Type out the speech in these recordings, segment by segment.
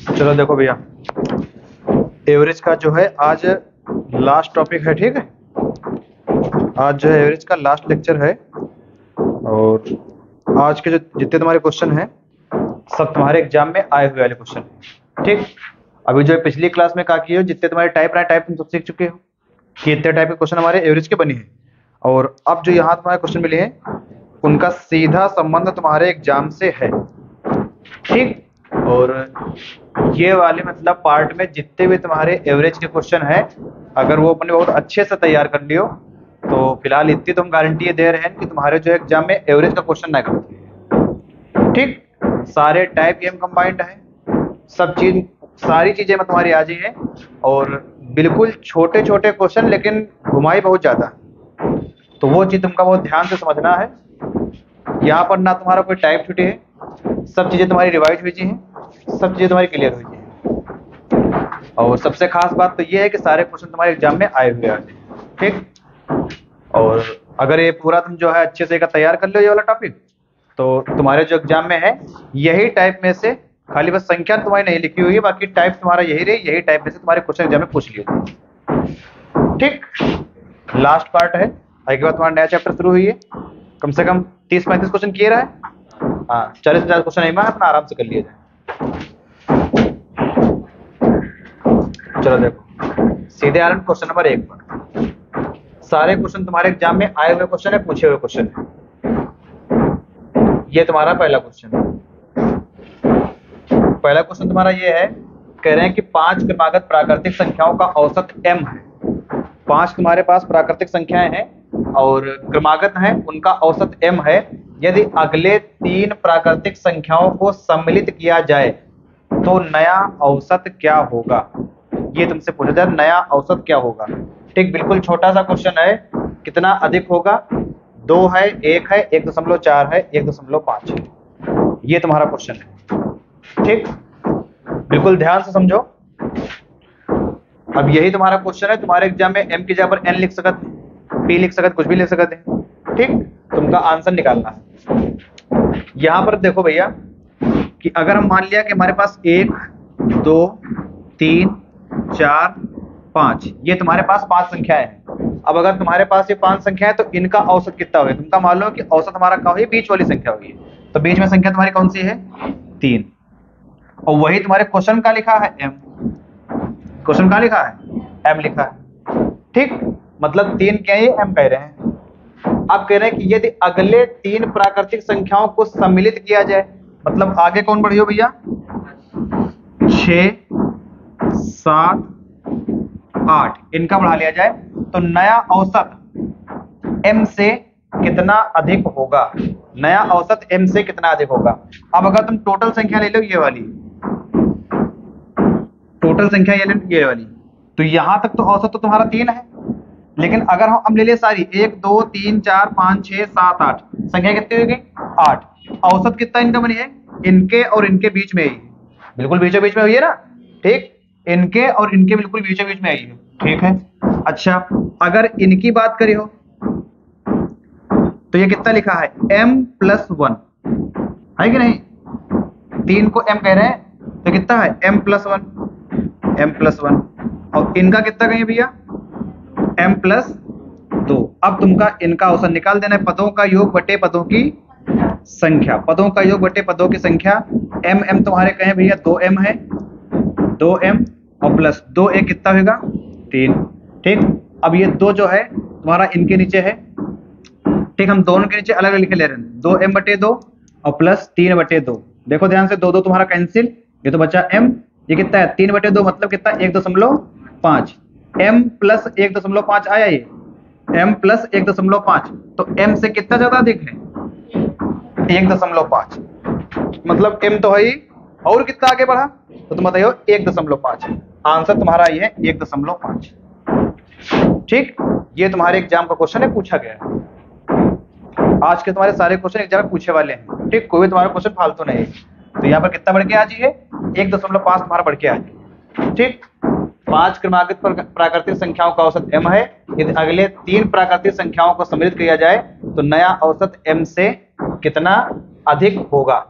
चलो देखो भैया, एवरेज का जो है आज लास्ट टॉपिक है, ठीक है। आज जो है एवरेज का लास्ट लेक्चर है, और आज के जो जितने तुम्हारे क्वेश्चन हैं सब तुम्हारे एग्जाम में आए हुए वाले क्वेश्चन, ठीक। अभी जो पिछली क्लास में कहा कि हो जितने तुम्हारे टाइप रहे टाइप तुम सब सीख चुके हो कि इतने टाइप के क्वेश्चन हमारे एवरेज के बने हैं, और अब जो यहाँ तुम्हारे क्वेश्चन मिले हैं उनका सीधा संबंध तुम्हारे एग्जाम से है, ठीक। और ये वाले मतलब पार्ट में जितने भी तुम्हारे एवरेज के क्वेश्चन हैं, अगर वो अपने बहुत अच्छे से तैयार कर लियो तो फिलहाल इतनी तुम गारंटी दे रहे हैं कि तुम्हारे जो एग्जाम में एवरेज का क्वेश्चन ना करते, ठीक। सारे टाइप गेम कंबाइंड है, सब चीज सारी चीजें में तुम्हारी आ हैं, और बिल्कुल छोटे छोटे क्वेश्चन लेकिन घुमाई बहुत ज्यादा, तो वो चीज तुमका बहुत ध्यान से समझना है। यहाँ पर ना तुम्हारा कोई टाइप छुटे है, सब चीजें तुम्हारी रिवाइज हुई हैं, सब चीजें तुम्हारी क्लियर हुई हैं, और सबसे खास बात तो ये है कि सारे क्वेश्चन तुम्हारे एग्जाम में आए हुए हैं, ठीक। और अगर ये पूरा तुम जो है अच्छे से तैयार कर लो ये वाला टॉपिक, तो तुम्हारे जो एग्जाम में है यही टाइप में से खाली बस संख्या तुम्हारी नहीं लिखी हुई है, बाकी टाइप तुम्हारा यही रही, यही टाइप में से तुम्हारे क्वेश्चन एग्जाम में पूछ लियो, ठीक। लास्ट पार्ट है, उसके बाद तुम्हारा नया चैप्टर शुरू हुई है। कम से कम 30-35 क्वेश्चन किए रहा है, हाँ 40 से ज्यादा क्वेश्चन नहीं, अपना आराम से कर लिए जाए। चलो देखो सीधे आ रहे क्वेश्चन नंबर 1 पर। सारे क्वेश्चन तुम्हारे एग्जाम में आए हुए क्वेश्चन है, पूछे हुए क्वेश्चन है। ये तुम्हारा पहला क्वेश्चन है। पहला क्वेश्चन तुम्हारा ये है, कह रहे हैं कि 5 क्रमागत प्राकृतिक संख्याओं का औसत m है। 5 तुम्हारे पास प्राकृतिक संख्याएं हैं और क्रमागत हैं, उनका औसत m है। यदि अगले 3 प्राकृतिक संख्याओं को सम्मिलित किया जाए तो नया औसत क्या होगा। ये तुमसे पूछा जाए नया औसत क्या होगा, ठीक। बिल्कुल छोटा सा क्वेश्चन है, कितना अधिक होगा, 2 है, 1 है, 1.4 है, 1.5 है। ये तुम्हारा क्वेश्चन है, ठीक। बिल्कुल ध्यान से समझो। अब यही तुम्हारा क्वेश्चन है, तुम्हारे एग्जाम में m की जगह पर n लिख सकते, p लिख सकते, कुछ भी लिख सकते हैं, ठीक। तुमका आंसर निकालना है। यहां पर देखो भैया कि अगर हम मान लिया कि हमारे पास 1 2 3 4 5, ये तुम्हारे पास 5 संख्याएं हैं। अब अगर तुम्हारे पास ये 5 संख्याएं तो इनका औसत कितना होगा, तुमका मान लो कि औसत हमारा क्या होगी, बीच वाली संख्या होगी, तो बीच में संख्या तुम्हारी कौन सी है, 3। और वही तुम्हारे क्वेश्चन का लिखा है m, क्वेश्चन का लिखा है m लिखा है, ठीक। मतलब 3 क्या है, m कह रहे हैं। अब कह रहे हैं कि यदि अगले 3 प्राकृतिक संख्याओं को सम्मिलित किया जाए, मतलब आगे कौन बढ़ियो भैया, 6 7 8, इनका बढ़ा लिया जाए तो नया औसत m से कितना अधिक होगा, नया औसत m से कितना अधिक होगा। अब अगर तुम टोटल संख्या ले लो ये वाली, टोटल संख्या ये वाली, तो यहां तक तो औसत तो तुम्हारा 3 है, लेकिन अगर हम ले ले सारी 1 2 3 4 5 6 7 8, संख्या कितनी हो गई 8, औसत कितना इनका बनी है, इनके और इनके बीच में ही, बिल्कुल बीचों बीच में हुई है ना, ठीक। इनके और इनके बिल्कुल बीचों बीच में आई है, ठीक है। अच्छा अगर इनकी बात करी हो तो ये कितना लिखा है, m+1 है कि नहीं, 3 को m कह रहे हैं तो कितना है m+1, m+1, और इनका कितना कहें भैया m+2। अब तुमका इनका औसत निकाल देना है, पदों का योग बटे पदों की संख्या, पदों का योग बटे पदों की संख्या। m तुम्हारे कहें भैया 2m है, 2m और प्लस 2 एक कितना होगा 3, ठीक। अब ये 2 जो है तुम्हारा इनके नीचे है, ठीक। हम दोनों के नीचे अलग अलग लिखे ले रहे हैं, 2m/2 और प्लस 3/2। देखो ध्यान से, 2 2 तुम्हारा कैंसिल, ये तो बचा m, ये कितना है 3/2 मतलब कितना 1.5, m प्लस 1.5 आया, ये m प्लस 1.5, तो m से कितना ज्यादा अधिक है 1.5, मतलब m तो है ही, और कितना आगे बढ़ा तो तुम बताइए 1.5। आंसर तुम्हारा ये है 1.5, ठीक। ये तुम्हारे एग्जाम का क्वेश्चन है, पूछा गया है। आज के तुम्हारे सारे क्वेश्चन एग्जाम में पूछे वाले हैं, ठीक। कोई भी तुम्हारा क्वेश्चन फालतू नहीं है। तो यहाँ पर कितना बढ़ के आ जाइए 1.5 तुम्हारा बढ़ के आ जाए, ठीक। 5 क्रमागत प्राकृतिक संख्याओं का औसत m है। यदि अगले 3 प्राकृतिक संख्याओं को सम्मिलित किया जाए तो नया औसत m से कितना अधिक होगा,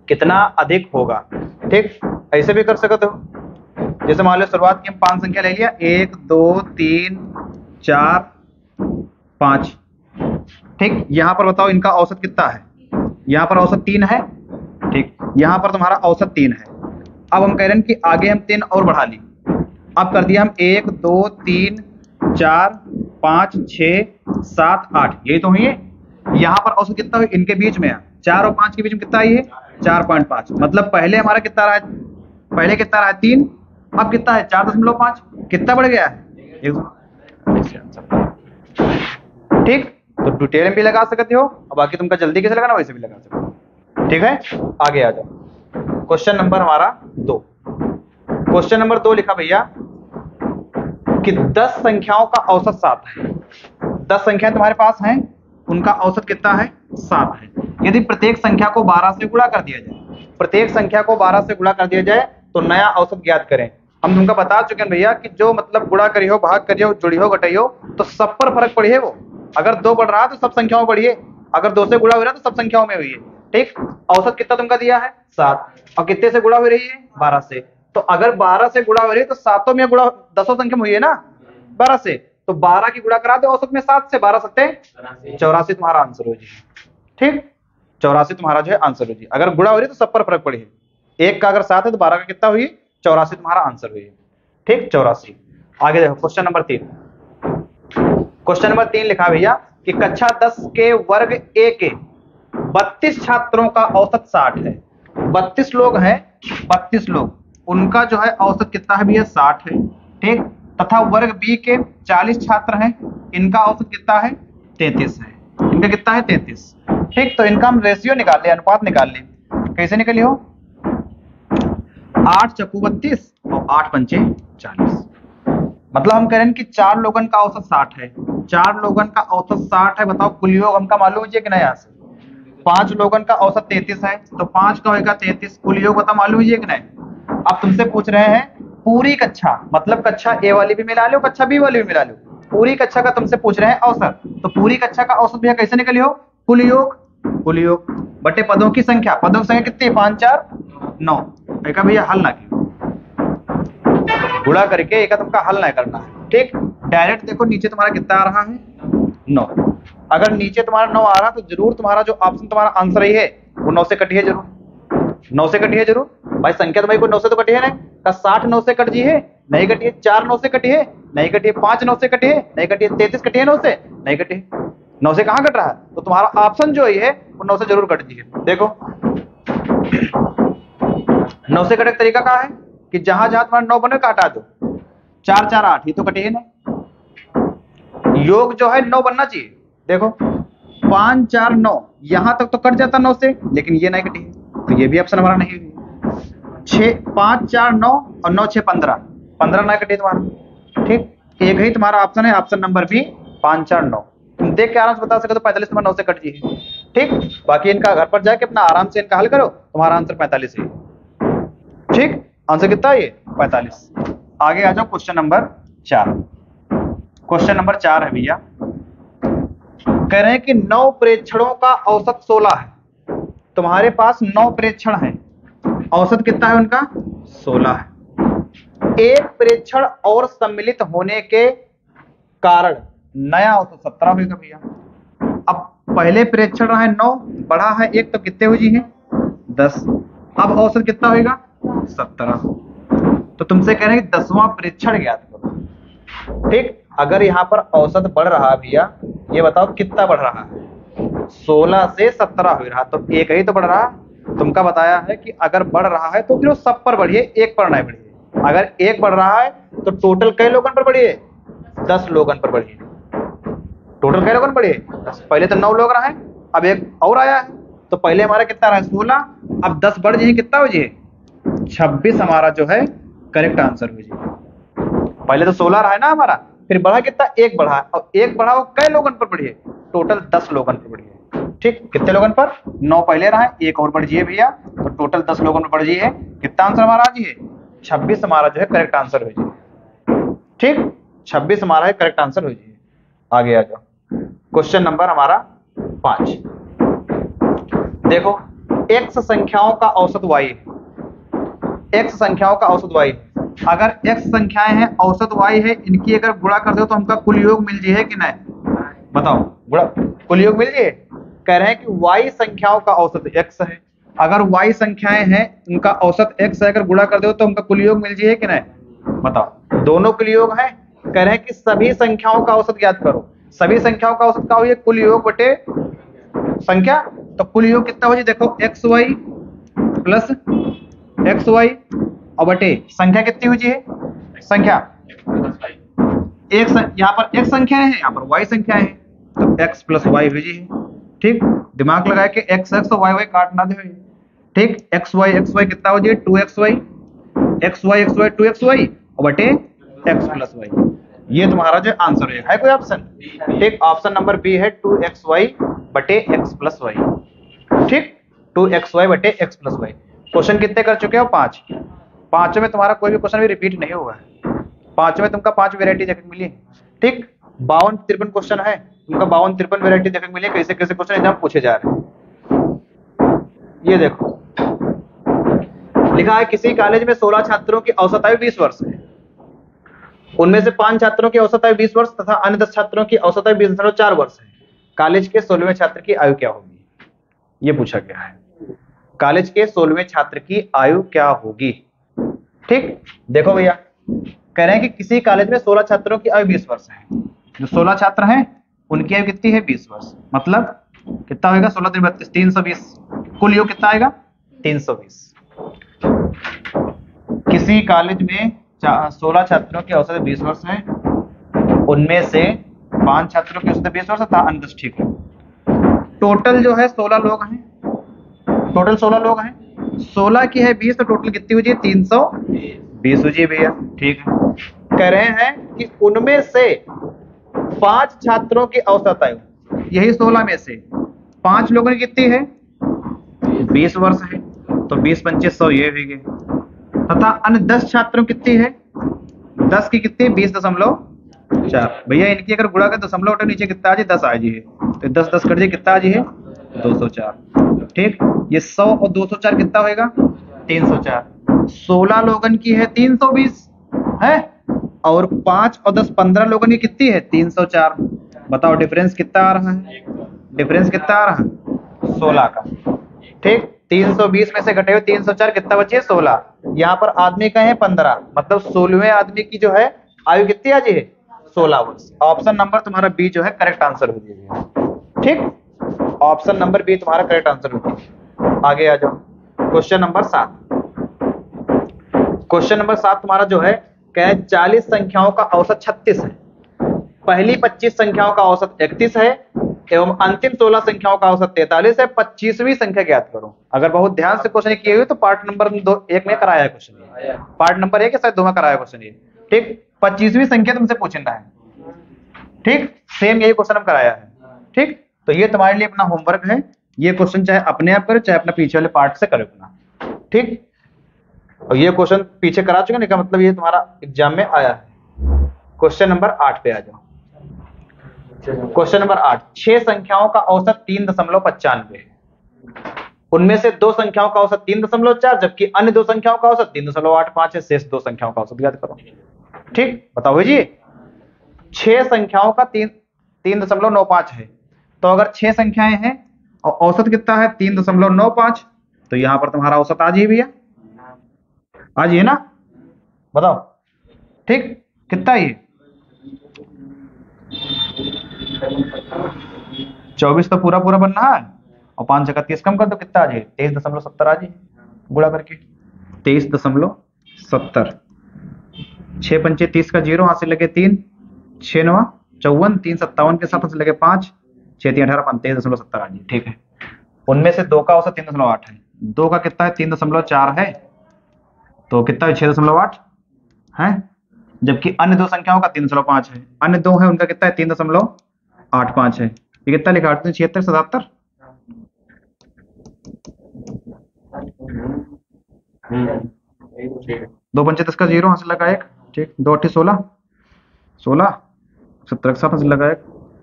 कितना अधिक होगा, ठीक। ऐसे भी कर सकते हो। जैसे मान लो शुरुआत की हम 5 संख्या ले लिया, 1 2 3 4 5, ठीक। यहाँ पर बताओ इनका औसत कितना है, यहाँ पर औसत 3 है, ठीक। यहाँ पर तुम्हारा औसत 3 है। अब हम कह रहे हैं कि आगे हम 3 और बढ़ा ली। अब कर दिया हम 1 2 3 4 5 6 7 8, यही तो हुई है। यहाँ पर औसत कितना हुई, इनके बीच में है, 4 और 5 के बीच में कितना है, ये 4.5। मतलब पहले हमारा कितना रहा है, पहले कितना रहा है 3, अब कितना है 4.5, कितना बढ़ गया है, ठीक। तो डिटेल में भी लगा सकते हो, और बाकी तुमका जल्दी कैसे लगाना वैसे भी लगा सकते हो, ठीक है। आगे आ जाओ, क्वेश्चन नंबर हमारा 2। क्वेश्चन नंबर 2 लिखा भैया कि 10 संख्याओं का औसत 7 है। 10 संख्या तुम्हारे पास हैं, उनका औसत कितना है, 7 है। यदि प्रत्येक संख्या को 12 से गुणा कर दिया जाए, प्रत्येक संख्या को 12 से गुणा कर दिया जाए तो नया औसत ज्ञात करें। हम तुमको बता चुके हैं भैया कि जो मतलब गुणा करी हो, भाग करी हो, जुड़ी हो, घटाई हो, तो सब पर फर्क पड़ी है। वो अगर 2 बढ़ रहा है तो सब संख्याओं में बढ़ी है, अगर 2 से गुणा हो रहा है तो सब संख्याओं में हुई है, ठीक। औसत कितना तुमका दिया है, 7, और कितने से गुणा हो रही है, 12 से। तो अगर 12 से गुणा हो रही है तो 7 में गुणा 10 संख्या में हुई है ना 12 से, तो 12 की गुणा करा दो औसत में 7 से, 12 सत्ते 84 तुम्हारा आंसर हो जी, ठीक। 84 तुम्हारा जो है आंसर हो जी। अगर गुणा हो रही है तो सब पर फर्क पड़ी है, 1 का अगर 7 है तो 12 का कितना हुई, 84 तुम्हारा आंसर हुई, ठीक, 84। आगे देखो क्वेश्चन नंबर 3। क्वेश्चन नंबर 3 लिखा भैया कि कक्षा 10 के वर्ग ए के 32 छात्रों का औसत 60 है। 32 लोग हैं, 32 लोग, उनका जो है औसत कितना है भैया, 60 है, ठीक। तथा वर्ग बी के 40 छात्र हैं, इनका औसत कितना है, 33 है। इनका कितना है, 33, ठीक। तो इनका हम रेशियो निकाल ले, अनुपात निकाल ले। कैसे निकली हो, 8 चक्कू 32 और 8 पंचे 40। मतलब हम कह रहे हैं कि 4 लोगन का औसत 60 है, 4 लोगन का औसत 60 है। बताओ कुल योग हमका मालूम है कि नहीं, यहाँ से 5 लोगन का औसत 33 है, तो 5 का होगा 33, कुल योग बता मालूम है कि नहीं। अब तुमसे पूछ रहे हैं पूरी कक्षा, मतलब कक्षा ए वाली भी मिला लो, कक्षा बी वाली भी मिला लो, पूरी कक्षा का तुमसे पूछ रहे हैं औसत। तो पूरी कक्षा का औसत भैया कैसे निकली हो, कुल योग, कुल योग बटे पदों की संख्या, पदों की संख्या कितनी, 5 4 9। एक भैया हल ना किया, गुणा करके एक तुमका हल ना करना है, ठीक। डायरेक्ट देखो नीचे तुम्हारा कितना आ रहा है, 9। अगर नीचे तुम्हारा 9 आ रहा तो जरूर तुम्हारा जो ऑप्शन तुम्हारा आंसर ही है वो 9 से कटी है, जरूर 9 से कटी है, जरूर भाई। संख्या तो भाई कोई 9 से तो कटी है नहीं, का 60 9 से कट जी है, नहीं कटी है। 4 9 से कटी है, नहीं कटी है। 5 9 से कटी है, नहीं कटी है। 33 कटी है 9 से, नहीं कटी है। 9 से कहाँ कट रहा है, तो तुम्हारा ऑप्शन जो है वो 9 से जरूर कट जी है। देखो 9 से कटे का तरीका क्या है कि जहां जहां तुम्हारा 9 बने का हटा दो, 4 4 8, ये तो कटी है नहीं। योग जो है 9 बनना चाहिए। देखो 5 4 9, यहां तक तो कट जाता 9 से, लेकिन ये नहीं कटी है, तो ये भी ऑप्शन हमारा नहीं है। 6 5 4 9 और 9 6 15, 15 नहीं कटी तुम्हारा, ठीक। एक ही तुम्हारा ऑप्शन है, ऑप्शन नंबर बी 5 4 9। तुम देख के आराम से बता सकते हो 45 तुम्हारा 9 से कट जी है, ठीक। बाकी इनका घर पर जाके अपना आराम से इनका हल करो, तुम्हारा आंसर 45 है, ठीक। आंसर कितना है ये, 45। आगे आ जाओ क्वेश्चन नंबर 4। क्वेश्चन नंबर 4 है भैया, कह रहे हैं कि 9 प्रेक्षणों का औसत 16 है। तुम्हारे पास 9 प्रेक्षण हैं, औसत कितना है उनका, 16 है। एक प्रेक्षण और सम्मिलित होने के कारण नया औसत 17 होगा भैया। अब पहले प्रेक्षण रहा है 9, बढ़ा है 1, तो कितने हो जी है, 10। अब औसत कितना होगा, 17। तो तुमसे कह रहे हैं कि 10वां प्रेक्षण ज्ञात करो, ठीक। अगर यहाँ पर औसत बढ़ रहा है भैया, ये बताओ कितना बढ़ रहा है, 16 से 17 हो रहा, तो एक ही तो बढ़ रहा है। तुमका बताया है कि अगर बढ़ रहा है तो फिर वो सब पर बढ़िए, एक पर नहीं बढ़िए। अगर एक बढ़ रहा है तो टोटल कई लोगन पर बढ़िए, 10 लोगन पर बढ़िए। टोटल कई लोगन बढ़िए, 10। पहले तो 9 लोग रहे, अब एक और आया है, तो पहले हमारा कितना रहा, 16, अब 10 बढ़ जाए, कितना हो जाए, 26 हमारा जो है करेक्ट आंसर हो जाए। पहले तो 16 रहा है ना हमारा, फिर बढ़ा कितना, एक बढ़ा, और एक बढ़ा वो कई लोगन पर बढ़िए, टोटल 10 लोगन पर बढ़िए, ठीक। कितने लोगन पर, 9 पहले रहा है, एक और बढ़ जाइए भैया, तो टोटल 10 लोगन पर बढ़ जाइए। कितना आंसर हमारा आ जाइए, 26 हमारा जो है करेक्ट आंसर हो जाए, ठीक। 26 हमारा है करेक्ट आंसर हो जाए। आगे आ जाओ, क्वेश्चन नंबर हमारा 5। देखो x संख्याओं का औसत y है, x संख्याओं का औसत y। अगर x संख्याएं हैं, औसत y है, इनकी अगर गुणा कर दो तो हमका कुल योग मिल जाए कि नहीं? बताओ, गुणा कुल योग मिल जाए। कह रहे हैं कि y संख्याओं का औसत x है, अगर y संख्याएं हैं उनका औसत x है, अगर गुणा कर दो तो हमका कुल योग मिल जाए कि नहीं? बताओ, दोनों कुल योग है। कह रहे हैं कि सभी संख्याओं का औसत ज्ञात करो। सभी संख्याओं का औसत का हो, कुल योग बटे संख्या। तो कुल योग कितना हो जाए? देखो xy प्लस xy और बटे संख्या कितनी हो जाए? संख्या एक यहाँ पर x संख्या है, यहाँ पर y संख्या है, तो x प्लस y हो जाए। ठीक, दिमाग लगा के x x और y y काट ना दे। ठीक, xy कितना हो जाए? 2xy, xy 2xy और बटे x प्लस y। ये तुम्हारा जो आंसर है कोई ऑप्शन? ठीक, ऑप्शन नंबर बी है 2xy बटे x प्लस y। ठीक, 2xy बटे x प्लस y। क्वेश्चन कितने कर चुके हो? 5। पांचों में तुम्हारा कोई भी क्वेश्चन भी रिपीट नहीं हुआ है। पांचों में तुमका 5 वेरायटी देखने को मिली। ठीक, 52-53 क्वेश्चन है, तुमका 52-53 वेरायटी देखने को मिली। कैसे कैसे क्वेश्चन एग्जाम पूछे जा रहे हैं। ये देखो लिखा है, किसी कॉलेज में 16 छात्रों की औसत आयु 20 वर्ष है। उनमें से 5 छात्रों की औसत आयु 20 वर्ष तथा अन्य 10 छात्रों की औसत आयु 20.4 वर्ष है। कॉलेज के 16वें छात्र की आयु क्या होगी? ये पूछा गया है। कॉलेज के 16वें छात्र की आयु क्या होगी? ठीक, देखो भैया, कह रहे हैं कि किसी कॉलेज में 16 छात्रों की आयु 20 वर्ष है। जो 16 छात्र हैं उनकी आयु कितनी है? 20 वर्ष। मतलब कितना होगा? 16 3 32, 320। कुल योग कितना आएगा? 320। किसी कॉलेज में 16 छात्रों की औसत 20 वर्ष है, उनमें से 5 छात्रों की औसत 20 वर्ष था, अन्य 10। ठीक है, टोटल जो है 16 लोग हैं। टोटल 16 लोग हैं, 16 की है 20, तो टोटल कितनी हो जाए? 320 हो जाए भैया। ठीक है, कह रहे हैं कि उनमें से 5 छात्रों की औसत आयु, यही 16 में से 5 लोगों की कितनी है? 20 वर्ष है, तो 20 25 100 ये हो गए। तथा अन्य 10 छात्रों कितनी है? 10 की कितनी? 20.4। भैया इनकी अगर गुणा कर दशमलव उठे नीचे कितना आ जाए? 10 आ जाए, तो 10 10 कर जाए, कितना आ जाए? 204। ठीक, ये 100 और 204 कितना होगा? 304। 16 लोगन की है 320 है, और 5 और 10 15 लोगन की कितनी है? 304। बताओ डिफरेंस कितना आ रहा है? डिफरेंस कितना आ रहा है? 16 का। ठीक, 320 में से घटे हुए 304, कितना बचे? 16। यहाँ पर आदमी का है 15, मतलब 16वें आदमी की जो है आयु कितनी आ जाए? 16 वर्ष। ऑप्शन नंबर तुम्हारा बी जो है करेक्ट आंसर हो जाएगा। ठीक, ऑप्शन नंबर बी तुम्हारा करेक्ट आंसर हो जाएगा। आगे आ जाओ, क्वेश्चन नंबर 7। क्वेश्चन नंबर 7 तुम्हारा जो है, क्या 40 संख्याओं का औसत 36 है, पहली 25 संख्याओं का औसत 31 है एवं अंतिम 16 संख्याओं का औसत 43 है। 25वीं संख्या ज्ञात करो। अगर बहुत ध्यान से क्वेश्चन किए हुए तो पार्ट नंबर 1 में कराया है क्वेश्चन, पार्ट नंबर 1 शायद 2 में कराया क्वेश्चन ये। ठीक, 25वीं संख्या तुमसे पूछना है। ठीक, सेम यही क्वेश्चन हम कराया है। ठीक, तो ये तुम्हारे लिए अपना होमवर्क है। ये क्वेश्चन चाहे अपने आप करो, चाहे अपना पीछे वाले पार्ट से करो अपना। ठीक, और ये क्वेश्चन पीछे करा चुके, का मतलब ये तुम्हारा एग्जाम में आया है। क्वेश्चन नंबर 8 पे आ जाओ। क्वेश्चन नंबर 8, 6 संख्याओं का औसत 3.95 है। उनमें से 2 संख्याओं का औसत 3.4, जबकि अन्य 2 संख्याओं का औसत 3.85 है। शेष 2 संख्याओं का औसत ज्ञात करो। ठीक, बताओ जी, 6 संख्याओं का 3.95 है, तो अगर 6 संख्याएं हैं और औसत कितना है? 3.95, तो यहां पर तुम्हारा औसत आ जाइए भैया, आ जाइए ना, बताओ। ठीक, कितना ये 24 तो पूरा पूरा बनना है, और 5 जगह 30 कम कर दो, कितना आ जाए? 23.70 आ जाए, गुणा करके 23.70। 6 पंचे 30 का 0, हाथ से लगे 3, 6 9 54, 3 57 के साथ से लगे 5, 6 3 18, 23.70 आ जाए। ठीक है, उनमें से 2 का औसत 3.8 है, 2 का कितना है? 3.4 है, तो कितना है? 6.8 है, जबकि अन्य 2 संख्याओं का 3.5 है। अन्य 2 है, उनका कितना है? 3.85 है। ये कितना लिखा? 76 77। 2 पंचे 10 का 0, हाथ से लगा 1। ठीक, 2 8 16, 16 70 के साथ हाथ से लगा 1।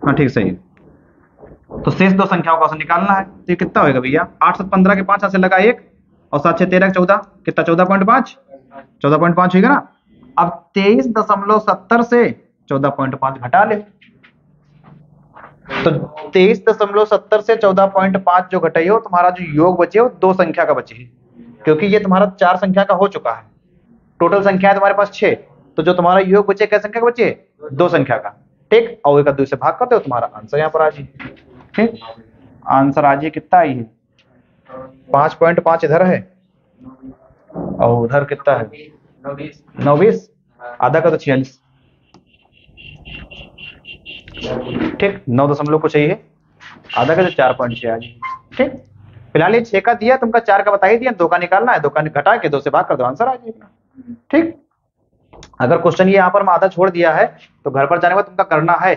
हाँ ठीक, सही है। तो शेष 2 संख्याओं का औसत निकालना है, तो ये कितना होगा भैया? 8 7 15 के 5 हाथ से लगा 1, और 7 6 13 14 कितना 14.5 14.5 होगा ना। अब 23.70 से 14.5 घटा ले, तो 23.70 से 14.5 जो घटाई हो, तुम्हारा जो योग बचे हो 2 संख्या का बचे है, क्योंकि ये तुम्हारा 4 संख्या का हो चुका है। टोटल संख्या है तुम्हारे पास 6, तो जो तुम्हारा योग बचे क्या संख्या का बचे 2 संख्या का। ठीक, और एक 2 से भाग कर दो, तुम्हारा आंसर यहाँ पर आ जाए। ठीक, आंसर आ जाए कितना आई है 5.5 इधर है और उधर कितना है 9 20, आधा का तो 46। ठीक, 9 दशमलव को चाहिए, आधा का तो 4.6 आ जाए। ठीक, फिलहाल ये 6 का दिया, तुमका 4 का बता ही दिया, 2 का निकालना है, 2 का घटा के 2 से भाग कर दो, आंसर आ जाएगा। ठीक, अगर क्वेश्चन ये यहाँ पर मैं आधा छोड़ दिया है तो घर पर जाने के बाद तुमका करना है।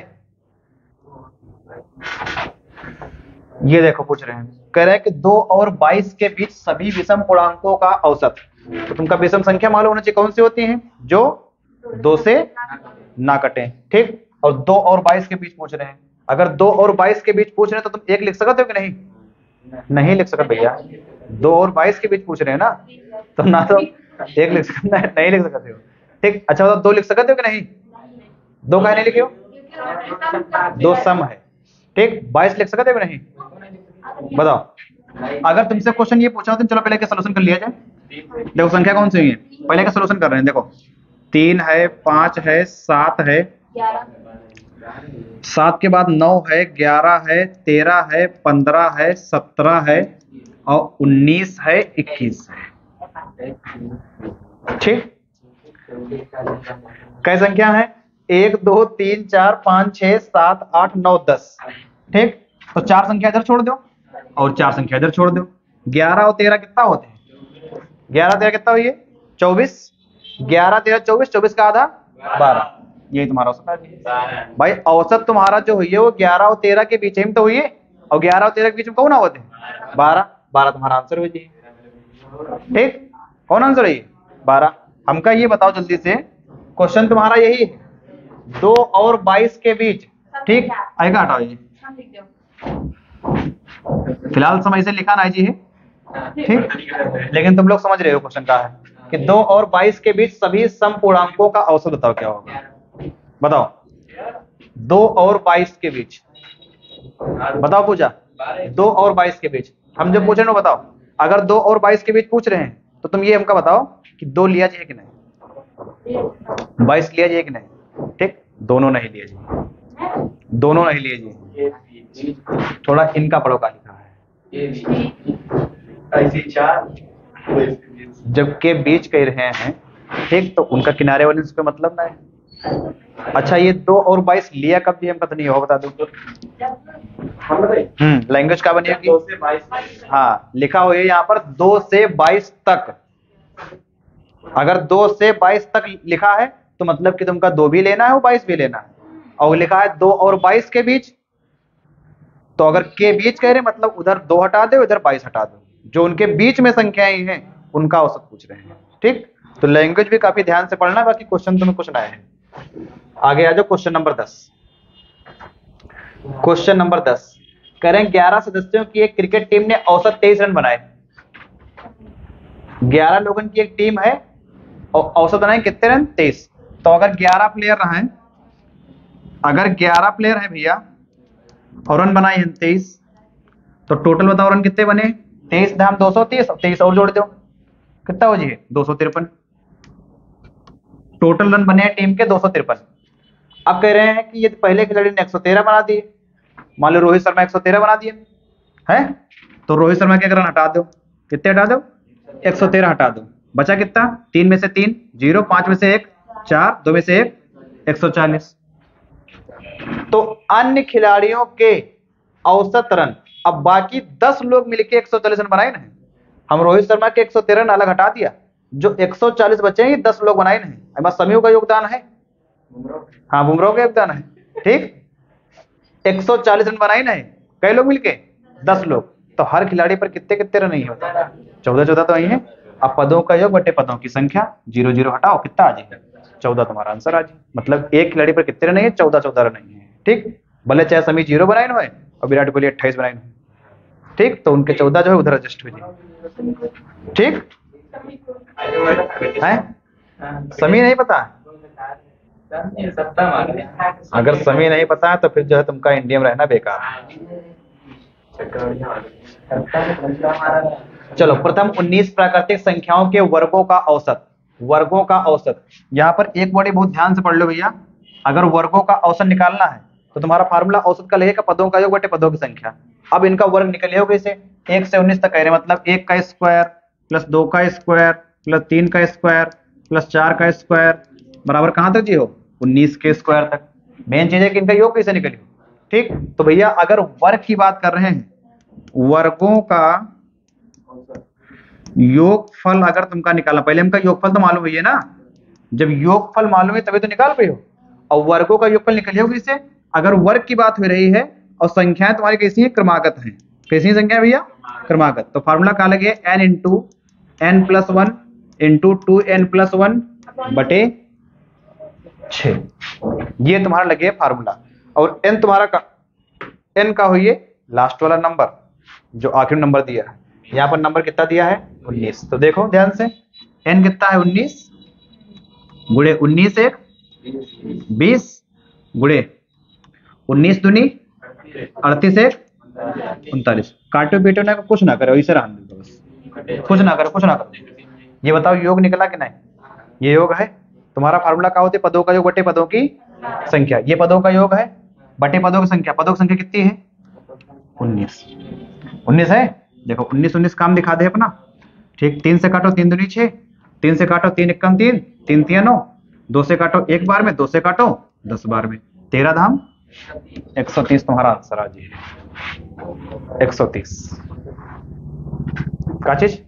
ये देखो पूछ रहे हैं, कह रहे हैं कि 2 और 22 के बीच सभी विषम पूर्णांकों का औसत। तो तुमका विषम संख्या मालूम होना चाहिए कौन सी होती है, जो 2 से ना कटे। ठीक, और 2 और 22 के बीच पूछ रहे हैं। अगर 2 और 22 के बीच पूछ रहे हैं तो तुम 1 लिख सकते हो कि नहीं, नहीं लिख सकते भैया। 2 और 22 के बीच पूछ रहे हैं ना, तो ना तो 1 लिख सकते, नहीं लिख सकते हो। ठीक, अच्छा बताओ 2 लिख सकते हो कि नहीं, 2 का नहीं लिखे हो, 2 सम है। ठीक, 22 लिख सकते हो कि नहीं, बताओ। अगर तुमसे क्वेश्चन ये पूछा हो तो चलो पहले का सॉल्यूशन कर लिया जाए। देखो संख्या कौन सी है, पहले का सॉल्यूशन कर रहे हैं। देखो 3 है, 5 है, 7 है, 7 के बाद 9 है, 11 है, 13 है, 15 है, 17 है और 19 है, 21 है। ठीक, कई संख्या है 1 2 3 4 5 6 7 8 9 10। ठीक, तो 4 संख्या इधर छोड़ दो और 4 संख्या इधर छोड़ दो। 11 और 13 कितना होते हैं, 11 13 कितना हुई है 24, 11 13 24, 24 का आधा 12, यही तुम्हारा औसत है भाई। औसत तुम्हारा जो हुई है वो 11 और 13 के बीच में तो हुई है, और 11 और 13 के बीच में कौन होते हैं 12, 12 तुम्हारा आंसर हो जाए। ठीक, कौन आंसर है 12। हमका ये बताओ जल्दी से, क्वेश्चन तुम्हारा यही है 2 और 22 के बीच। ठीक, आएगा हटाओ ये, फिलहाल समय से लिखा ना जी है। ठीक, लेकिन तुम लोग समझ रहे हो क्वेश्चन का है कि 2 और 22 के बीच सभी समपूर्णांकों का औसत बताओ क्या होगा, बताओ 2 और 22 के बीच, बताओ पूछा 2 और 22 के बीच। हम जब पूछ रहे हो बताओ, अगर 2 और 22 के बीच पूछ रहे हैं तो तुम ये हमका बताओ कि 2 लिया जाए कि नहीं, 22 लिया जाए कि नहीं। ठीक, दोनों नहीं लिए जाए, दोनों नहीं लिए जाए। थोड़ा इनका पढ़ो का लिखा है, जब के बीच कह रहे हैं। ठीक, तो उनका किनारे वाले से मतलब ना है। अच्छा ये 2 और 22 लिया कब दिया हमका तो नहीं हो, बता दो। लैंग्वेज का बनी होगी, हाँ लिखा हुआ है यहाँ पर 2 से 22 तक। अगर 2 से 22 तक लिखा है तो मतलब कि तुमका 2 भी लेना है और 22 भी लेना है, और लिखा है 2 और 22 के बीच, तो अगर के बीच कह रहे मतलब उधर 2 हटा दो, इधर 22 हटा दो, जो उनके बीच में संख्याएं हैं उनका औसत पूछ रहे हैं। ठीक, तो लैंग्वेज भी काफी ध्यान से पढ़ना, बाकी क्वेश्चन तुम्हें कुछ आए हैं। आगे आ जाओ क्वेश्चन नंबर 10। क्वेश्चन नंबर 10 कह रहे हैं 11 सदस्यों की एक क्रिकेट टीम ने औसत 23 रन बनाए। 11 लोगों की एक टीम है और औसत बनाए कितने रन 23। तो अगर 11 प्लेयर रहे, अगर 11 प्लेयर है भैया और रन बनाए हैं 23, तो टोटल बताओ रन कितने बने 23 धाम 230, 23 और जोड़ दो कितना हो जाए 253। टोटल रन बने हैं टीम के 253। अब कह रहे हैं कि ये पहले खिलाड़ी ने 113 बना दिए, मान लो रोहित शर्मा 113 बना दिए है, तो रोहित शर्मा के रन हटा दो, कितने हटा दो 113 हटा दो, बचा कितना 3 में से 3 0, 5 में से 1 4, 2 में से 1 140। तो अन्य खिलाड़ियों के औसत रन, अब बाकी 10 लोग मिलके 140 रन बनाए ना, हम रोहित शर्मा के 113 रन अलग हटा दिया, जो 140 बचे हैं 10 लोग बनाए नहीं, अभी समीव का योगदान है, हाँ बुमराह का योगदान है। ठीक, 140 रन बनाए नहीं, कई लोग मिलके 10 लोग, तो हर खिलाड़ी पर कितने कितने रन नहीं होता 14 14 तो वही है। अब पदों का योग बटे पदों की संख्या, 0 0 हटाओ कितना आ जाएगा 14, तुम्हारा आंसर आ जाए। मतलब एक खिलाड़ी पर कितने रन नहीं है 14 14 रन नहीं है। ठीक, भले चाहे समी 0 बनाए ना और विराट कोहली 28 बनाए। ठीक, तो उनके 14 जो है उधर एडजस्ट हो जाए। ठीक है, समी नहीं पता है? अगर समी नहीं पता है तो फिर जो है तुमका इंडिया में रहना बेकार है। चलो, प्रथम 19 प्राकृतिक संख्याओं के वर्गों का औसत। वर्गों का औसत, यहाँ पर एक बॉडी बहुत ध्यान से पढ़ लो भैया। अगर वर्गों का औसत निकालना है तो तुम्हारा फार्मूला औसत का लगेगा पदों का योग बटे पदों की संख्या। अब इनका वर्ग निकलिए कैसे, 1 से 19 तक कह रहे, मतलब 1 का स्क्वायर प्लस 2 का स्क्वायर प्लस 3 का स्क्वायर प्लस 4 का स्क्वायर बराबर कहाँ तक जी हो, 19 के स्क्वायर तक। मेन चीज है कि इनका योग कैसे निकले। ठीक, तो भैया अगर वर्ग की बात कर रहे हैं, वर्गों का योगफल अगर तुमका निकालना, पहले हमका योगफल तो मालूम है ना, जब योगफल मालूम है तभी तो निकाल पाए हो। और वर्गों का योगफल निकलिए कैसे, अगर वर्ग की बात हो रही है और संख्याएं तुम्हारी कैसी है, क्रमागत हैं। कैसी संख्या भैया, क्रमागत। तो फार्मूला क्या लगे, n into n plus 1 into 2n plus 1 बटे 6, ये तुम्हारा लगे फार्मूला। और n तुम्हारा का n का हुई लास्ट वाला नंबर जो आखिरी नंबर दिया है। यहाँ पर नंबर कितना दिया है, 19। तो देखो ध्यान से, n कितना है 19 गुणे 19 एक 20 गुणे 19 दूनी 38 एक 39। काटो पीटो ना, कुछ ना करो, इसे रहने दो बस, कुछ ना करो, कुछ ना करो। ये बताओ योग निकला कि नहीं, ये योग है। तुम्हारा फार्मूला क्या होती है, पदों का योग बटे पदों की संख्या। ये पदों का योग है बटे पदों की संख्या। पदों की संख्या कितनी है, 19 है। देखो 19 19 काम दिखा दे अपना। ठीक, 3 से काटो 3 दूनी 6, 3 से काटो 3 एकम 3, 3 तिया 9, 2 से काटो 1 बार में, 2 से काटो 10 बार में, 13 धाम 130 तुम्हारा आंसर आ जी, 130 का चीज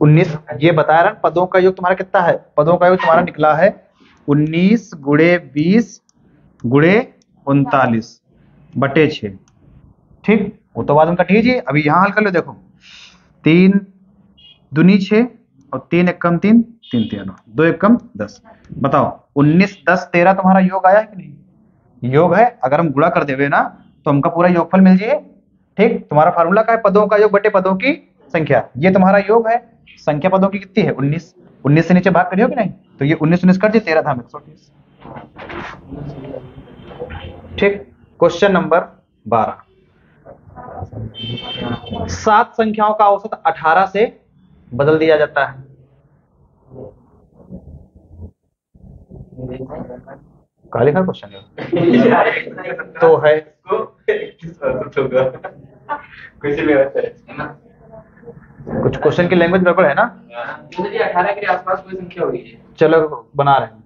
19। ये बताया ना, पदों का योग तुम्हारा कितना है, पदों का योग तुम्हारा निकला है 19 गुणे 20 गुणे 39 बटे 6। ठीक, वो तो बात उनका ठीक है। अभी यहाँ हल कर लो, देखो 3 दूनी 6 और 3 एकम 3, 3 तिया 9, 2 एकम 10। बताओ 19 10 13 तुम्हारा योग आया है कि नहीं, योग है। अगर हम गुणा कर देवे ना तो हमका पूरा योगफल मिल जाए। ठीक, तुम्हारा फार्मूला क्या है, पदों का योग बटे पदों की संख्या। ये तुम्हारा योग है, संख्या पदों की कितनी है 19, 19 से नीचे भाग करियो कि नहीं, तो ये 19 19 कर दिए, 13 धाम 130। ठीक, क्वेश्चन नंबर 12। 7 संख्याओं का औसत 18 से बदल दिया जाता है। क्या लिखा क्वेश्चन तो है, कुछ क्वेश्चन की लैंग्वेज गड़बड़ है ना। 18 के आसपास कोई संख्या होगी, चलो बना रहे हैं।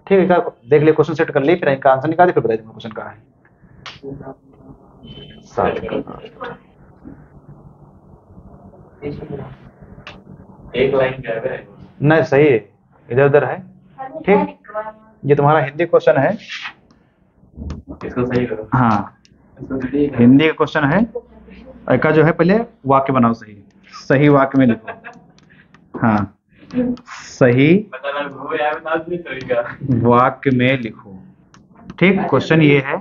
ठीक है, देख ले, क्वेश्चन सेट कर ली, फिर इनका आंसर निकाल दे, फिर बता दूंगा क्वेश्चन कहाँ है। एक लाइन क्या है, नहीं सही है, इधर उधर है। ठीक, ये तुम्हारा हिंदी क्वेश्चन है, इसको सही करो। हाँ हिंदी का क्वेश्चन है। का जो है पहले वाक्य बनाओ, सही सही वाक्य में लिखो। हाँ, सही वाक्य में लिखो। ठीक, क्वेश्चन ये है,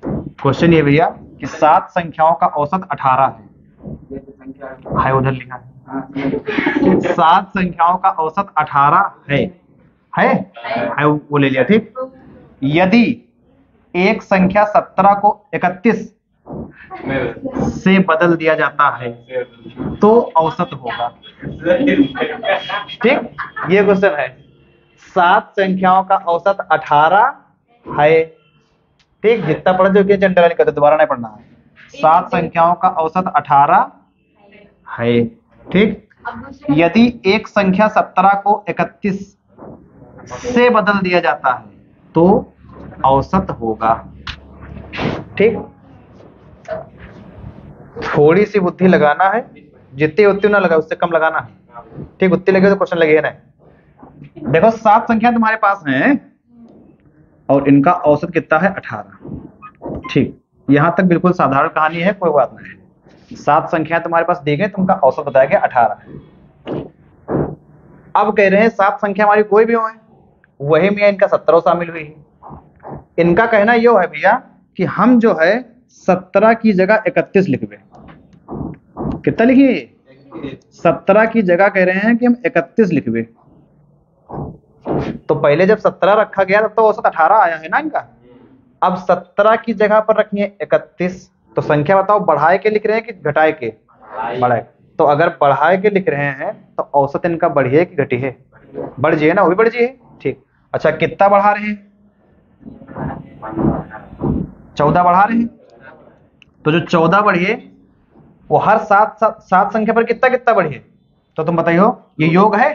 क्वेश्चन ये भैया कि 7 संख्याओं का औसत 18 है उधर लिखा है। 7 संख्याओं का औसत 18 है वो ले लिया। ठीक, यदि एक संख्या 17 को 31 से बदल दिया जाता है तो औसत होगा। ठीक, ये क्वेश्चन है। 7 संख्याओं का औसत 18 है। ठीक, जितना पढ़ जो चंडला नहीं करते, दोबारा नहीं पढ़ना है। 7 संख्याओं का औसत 18 है। ठीक, यदि एक संख्या 17 को 31 से बदल दिया जाता है तो औसत होगा। ठीक, थोड़ी सी बुद्धि लगाना है, जितनी उतनी ना लगा, उससे कम लगाना है। ठीक, उतनी लगे तो क्वेश्चन लगे ना। देखो 7 संख्या तुम्हारे पास हैं और इनका औसत कितना है 18। ठीक, यहां तक बिल्कुल साधारण कहानी है, कोई बात नहीं। 7 संख्या तुम्हारे पास दी गई, तुमका औसत बताया गया 18 है। अब कह रहे हैं 7 संख्या हमारी कोई भी हो है, वही में इनका 17 शामिल हुई है। इनका कहना ये है भैया कि हम जो है 17 की जगह 31 लिखबे। कितना लिखिए? 17 की जगह कह रहे हैं कि हम 31 लिखबे। तो पहले जब 17 रखा गया तब तो औसत 18 आया है ना इनका। अब 17 की जगह पर रखिए 31, तो संख्या बताओ बढ़ाए के लिख रहे हैं कि घटाए के? बढ़ाए। तो अगर बढ़ाए के लिख रहे हैं तो औसत इनका बढ़िए कि घटिए? बढ़िए ना, वो भी बढ़िए। ठीक, अच्छा कितना बढ़ा रहे हैं? 14 बढ़ा रहे हैं। तो जो 14 बढ़िए वो हर सात संख्या पर कितना कितना बढ़िए? तो तुम बताइयो, ये योग है,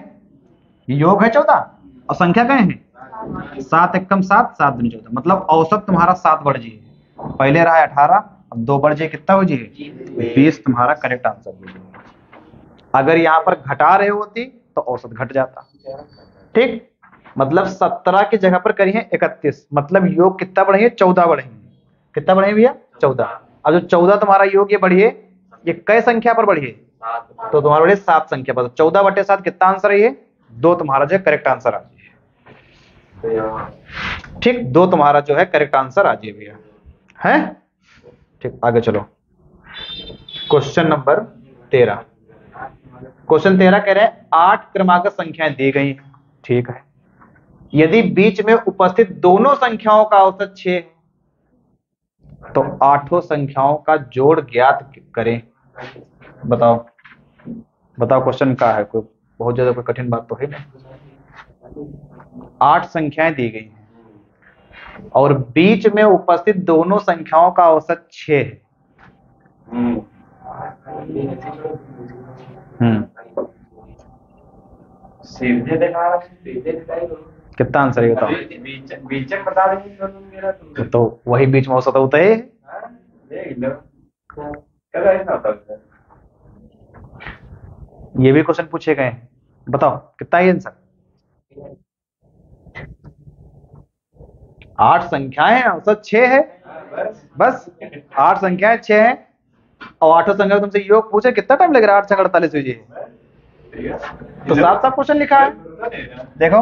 ये योग है 14 और संख्या कहे हैं 7 एकम 7, 7 दूनी 14, मतलब औसत तुम्हारा 7 बढ़ जी है। पहले रहा 18, अब 2 बढ़ जी कितना हो जी? 20 तुम्हारा करेक्ट आंसर हो जी। अगर यहाँ पर घटा रहे होती तो औसत घट जाता। ठीक, मतलब 17 की जगह पर करिए 31, मतलब योग कितना बढ़ेंगे? 14 बढ़ेंगे। कितना बढ़ेंगे भैया? 14। अब जो 14 तुम्हारा योग ये बढ़िए, ये कई संख्या पर बढ़िए? तो तुम्हारा बढ़िए 7 संख्या पर। 14/7 कितना आंसर है? ये 2 तुम्हारा जो है करेक्ट आंसर आ जाए। ठीक, 2 तुम्हारा जो है करेक्ट आंसर आ जाए भैया, है। ठीक, आगे चलो। Question number 13। क्वेश्चन 13 कह रहे हैं 8 क्रमागत संख्याएं दी गई हैं। ठीक है, यदि बीच में उपस्थित दोनों संख्याओं का औसत 6 है तो 8 संख्याओं का जोड़ ज्ञात करें। बताओ बताओ क्वेश्चन क्या है? कोई बहुत ज्यादा कोई कठिन बात तो है नहीं। 8 संख्याएं दी गई हैं और बीच में उपस्थित दोनों संख्याओं का औसत 6 है। सीधे दिखा, सीधे दिखाई दो। कितना आंसर है बताओ? बीच में बता देंगे तो वही बीच में औसत होता है। देख लो क्या ऐसा होता है। ये भी क्वेश्चन पूछे गए हैं, बताओ कितना है आंसर? 8 संख्याएं हैं, औसत 6 है। बस 8 संख्याएं 6 हैं और 8 संख्या तुमसे योग पूछे कितना टाइम लग रहा है? 8 से 48 हुई है तो साफ साफ क्वेश्चन लिखा है। देखो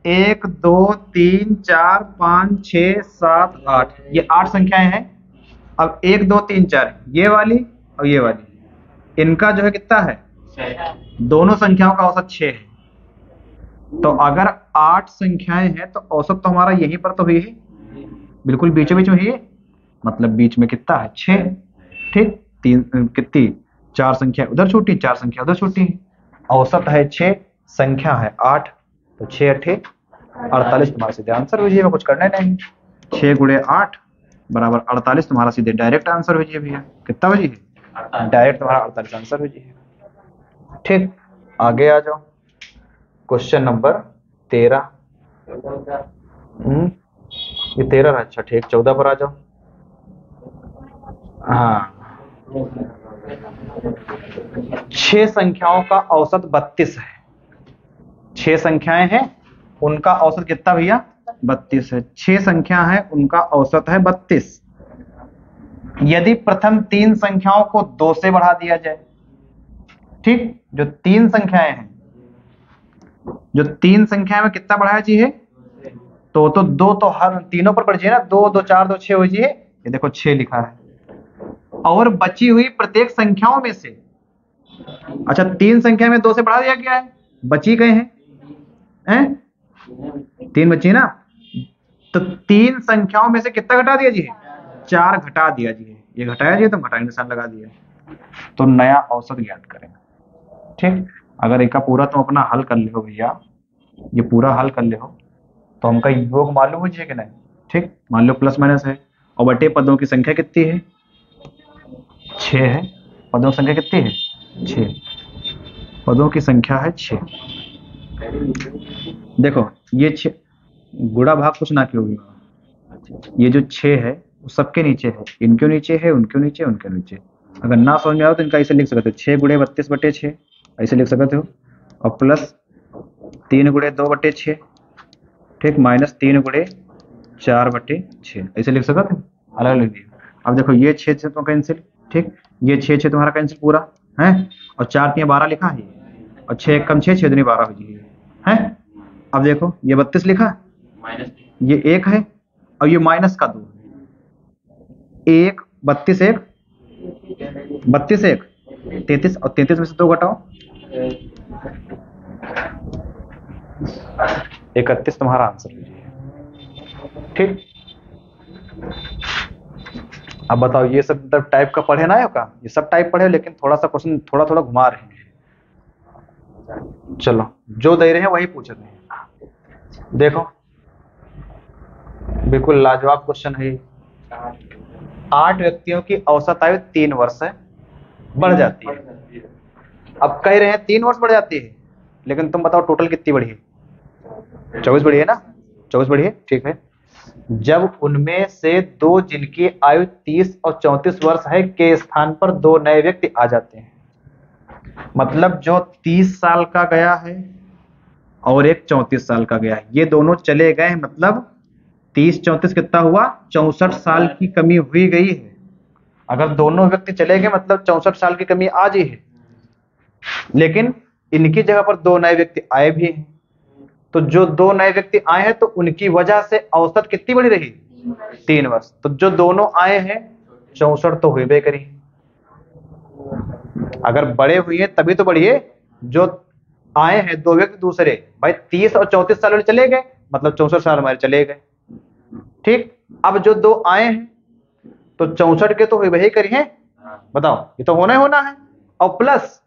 1 2 3 4 5 6 7 8, ये 8 संख्याएं हैं। अब 1 2 3 4 ये वाली और ये वाली, इनका जो है कितना है? दोनों संख्याओं का औसत 6 है। तो अगर 8 संख्याएं हैं तो औसत तो हमारा यहीं पर तो हुई है, बिल्कुल बीचों बीच में ही है, मतलब बीच में कितना है? 6। ठीक, 3 कितनी 4 संख्या उधर छूटी, 4 संख्या उधर छूटी, औसत है 6, संख्या है 8, तो 6 अठे 48 तुम्हारा सीधे आंसर हो जाइए, कुछ करना नहीं। 6 गुणे 8 बराबर 48 तुम्हारा सीधे डायरेक्ट आंसर हो जाइए भैया। कितना हो जाइए? डायरेक्ट तुम्हारा 48 आंसर हो जाइए। ठीक, आगे आ जाओ। Question number 13। ये 13 है, अच्छा ठीक, 14 पर आ जाओ। हाँ, 6 संख्याओं का औसत 32 है। 6 संख्याएं हैं, उनका औसत कितना भैया? 32 है। 6 संख्या है, उनका औसत है 32। यदि प्रथम 3 संख्याओं को 2 से बढ़ा दिया जाए, ठीक, जो 3 संख्याएं हैं, जो 3 संख्याएं में कितना बढ़ाया चाहिए? तो 2 तो हर तीनों पर बढ़ जाए ना, 2 2 4 2 6 हो जाइए। ये देखो 6 लिखा है। और बची हुई प्रत्येक संख्याओं में से, अच्छा 3 संख्या में 2 से बढ़ा दिया गया है, बची गए हैं 3 बची ना, तो 3 संख्याओं में से कितना घटा दिया जी? 4 घटा दिया जी। ये घटाया जी तो घटाई निशान लगा दिया, तो नया औसत ज्ञात करें। ठीक, अगर एक का पूरा तुम अपना हल कर ले हो भैया, ये पूरा हल कर ले हो तो हमका योग मालूम हो जाए कि नहीं। ठीक, मान लो प्लस माइनस है और बटे पदों की संख्या कितनी है? 6 है। पदों की संख्या कितनी है? 6। पदों की संख्या है 6। देखो ये 6 गुणा भाग कुछ ना क्यों, ये जो 6 है वो सबके नीचे है, इनके नीचे है, उनके नीचे, उनके नीचे। अगर ना समझ में आओ तो इनका ऐसे लिख सकते हो, 6 गुणे 32/6 ऐसे लिख सकते हो, और प्लस 3 गुणे 2/6, ठीक, माइनस 3 गुणे 4/6 ऐसे लिख सकते हो, अलग लिख दिए। अब देखो ये 6 से तो कैंसिल, ठीक, ये 6 तुम्हारा कैंसिल पूरा है, और 4 3 12 लिखा है, और 6 कम 6 6 दूनी 12 हो जाएगी है। अब देखो ये 32 लिखा, ये 1 है और ये माइनस का 2, 1 32 एक 32 एक 33 और 33 में से 2 घटाओ 31 तुम्हारा आंसर लीजिए। ठीक, अब बताओ ये सब मतलब टाइप का पढ़े ना हो का, ये सब टाइप पढ़े लेकिन थोड़ा सा क्वेश्चन थोड़ा थोड़ा घुमा रहे हैं। चलो जो दे रहे हैं वही पूछ रहे हैं। देखो बिल्कुल लाजवाब क्वेश्चन है। 8 व्यक्तियों की औसत आयु 3 वर्ष है, बढ़ जाती है। अब कह रहे हैं 3 वर्ष बढ़ जाती है, लेकिन तुम बताओ टोटल कितनी बढ़ी है? 24 बढ़ी है ना, 24 बढ़ी है, ठीक है। जब उनमें से 2 जिनकी आयु 30 और 34 वर्ष है के स्थान पर 2 नए व्यक्ति आ जाते हैं। मतलब जो 30 साल का गया है और एक 34 साल का गया है, ये दोनों चले गए हैं, मतलब 30 34 कितना हुआ? 64 साल की कमी हुई गई है। अगर दोनों व्यक्ति चले गए मतलब 64 साल की कमी आज ही है, लेकिन इनकी जगह पर 2 नए व्यक्ति आए भी हैं। तो जो 2 नए व्यक्ति आए हैं तो उनकी वजह से औसत कितनी बड़ी रही? 3 वर्ष। तो जो दोनों आए हैं 64 तो हुई करी, अगर बड़े हुए तभी तो बढ़िए। जो आए हैं 2 व्यक्ति दूसरे, भाई 30 और 34 साल वाले चले गए मतलब 64 साल हमारे चले गए। ठीक, अब जो 2 आए हैं तो 64 के तो हुई वही करी है, बताओ ये तो होना ही होना है। और प्लस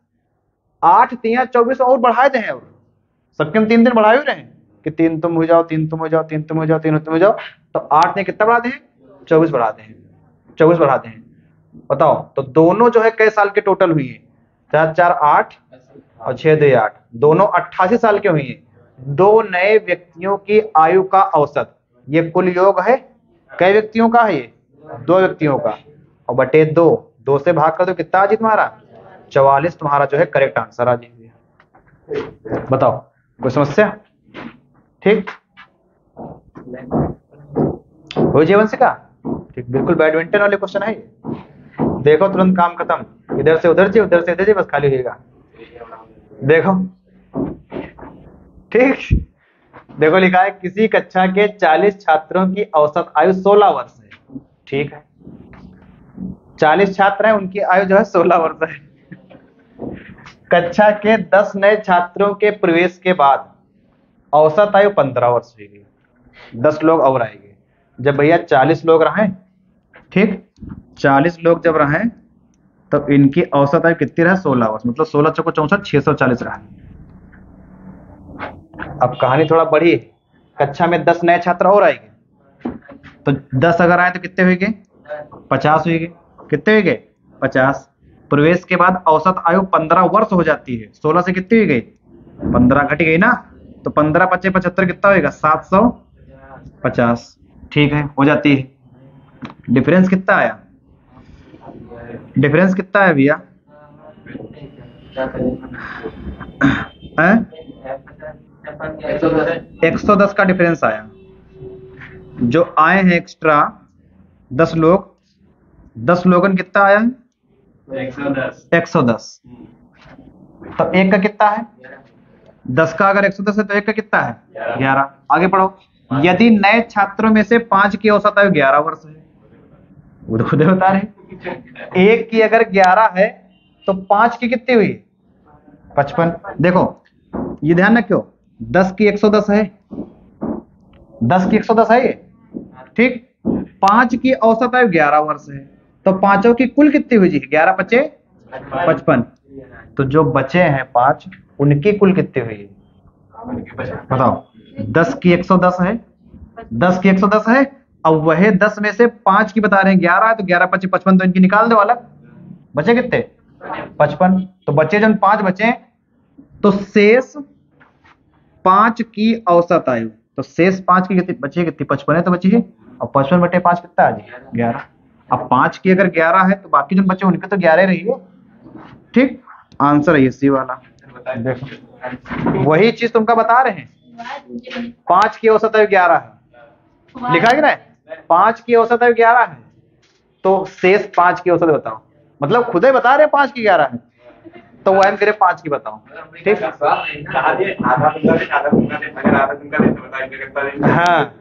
8 3 24 और बढ़ाए दे हैं, और सबके हम 3 दिन बढ़ाए हुए रहे कि 3 तुम हो जाओ, 3 तुम हो जाओ, 3 तुम हो जाओ, 3 तुम हो जाओ। तो 8 ने कितना बढ़ा दे हैं? 24 बढ़ा दे हैं, 24 बढ़ा दे हैं। बताओ तो दोनों जो है कई साल के टोटल हुई है? 4 4 8 और 6 2 8, दोनों 88 साल के हुई है। 2 नए व्यक्तियों की आयु का औसत, ये कुल योग है कई व्यक्तियों का है? ये 2 व्यक्तियों का, और बटे 2 से भाग कर दो कितना आ जी तुम्हारा? 44 तुम्हारा जो है करेक्ट आंसर आ जी। बताओ कोई समस्या? ठीक, हो जीवन से का? ठीक, बिल्कुल बैडमिंटन वाले क्वेश्चन है ये। देखो तुरंत काम खत्म, इधर से उधर जी, उधर से इधर जी, बस खाली होगा। देखो ठीक, देखो लिखा है किसी कक्षा के 40 छात्रों की औसत आयु 16 वर्ष है। ठीक है, 40 छात्र हैं, उनकी आयु जो है 16 वर्ष है। कक्षा के 10 नए छात्रों के प्रवेश के बाद औसत आयु 15 वर्ष हुई, 10 लोग और आएंगे। जब भैया 40 लोग रहे, ठीक, 40 लोग जब रहे तो इनकी औसत आयु कितनी रहा? 16 वर्ष, मतलब 16 चौको 64, 640 रहा। अब कहानी थोड़ा बड़ी, कक्षा में 10 नए छात्र और आएंगे, तो 10 अगर आए तो कितने हुए? 50 हुए। कितने हुए? 50। प्रवेश के बाद औसत आयु 15 वर्ष हो जाती है। 16 से कितनी हुई गई? 15 घट गई ना, तो 15 × 5 = 75 कितना होगा? 750। ठीक है, हो जाती है। डिफरेंस कितना आया? डिफरेंस कितना है भैया? 110 का डिफरेंस आया। जो आए हैं एक्स्ट्रा 10 लोग, 10 लोगन कितना आया है? 110। तो 1 का कितना है? 10 का अगर 110 है तो 1 का कितना है? 11। आगे पढ़ो। यदि नए छात्रों में से 5 की औसत आयु 11 वर्ष है, वो खुद बता रहे, 1 की अगर 11 है तो 5 की कितनी हुई? 55। देखो ये ध्यान रखो, 10 की 110 है, 10 की 110 है ये, ठीक। 5 की औसत आयु 11 वर्ष है, तो पांचों की कुल कितनी हुई जी? 11 × 5 = 55। तो जो बचे हैं 5, उनकी कुल कितनी हुई? बताओ। 10 की 110 है, 10 की 110 है, अब वह 10 में से 5 की बता रहे हैं 11 है, तो 11 × 5 = 55, तो इनकी निकाल दो अलग। बचे कितने? 55। तो बचे जब 5 बचे, तो शेष 5 की औसत आयु, तो शेष 5 की कितनी बची? कितनी? 55 है तो बची है, और 55 बटे 5 कितना आ जाए? 11। अब 5 की अगर 11 है तो बाकी जो बचे उनके तो 11 रही है, ठीक। आंसर है सी वाला। देखो वही चीज तुमका बता रहे हैं, 5 की औसत आयु 11 है, लिखा है ना? 5 की औसत आयु 11 है, तो शेष 5 की औसत बताओ। मतलब खुद ही बता रहे हैं 5 की 11 है, तो वह हम करे 5 की बताओ, ठीक। हाँ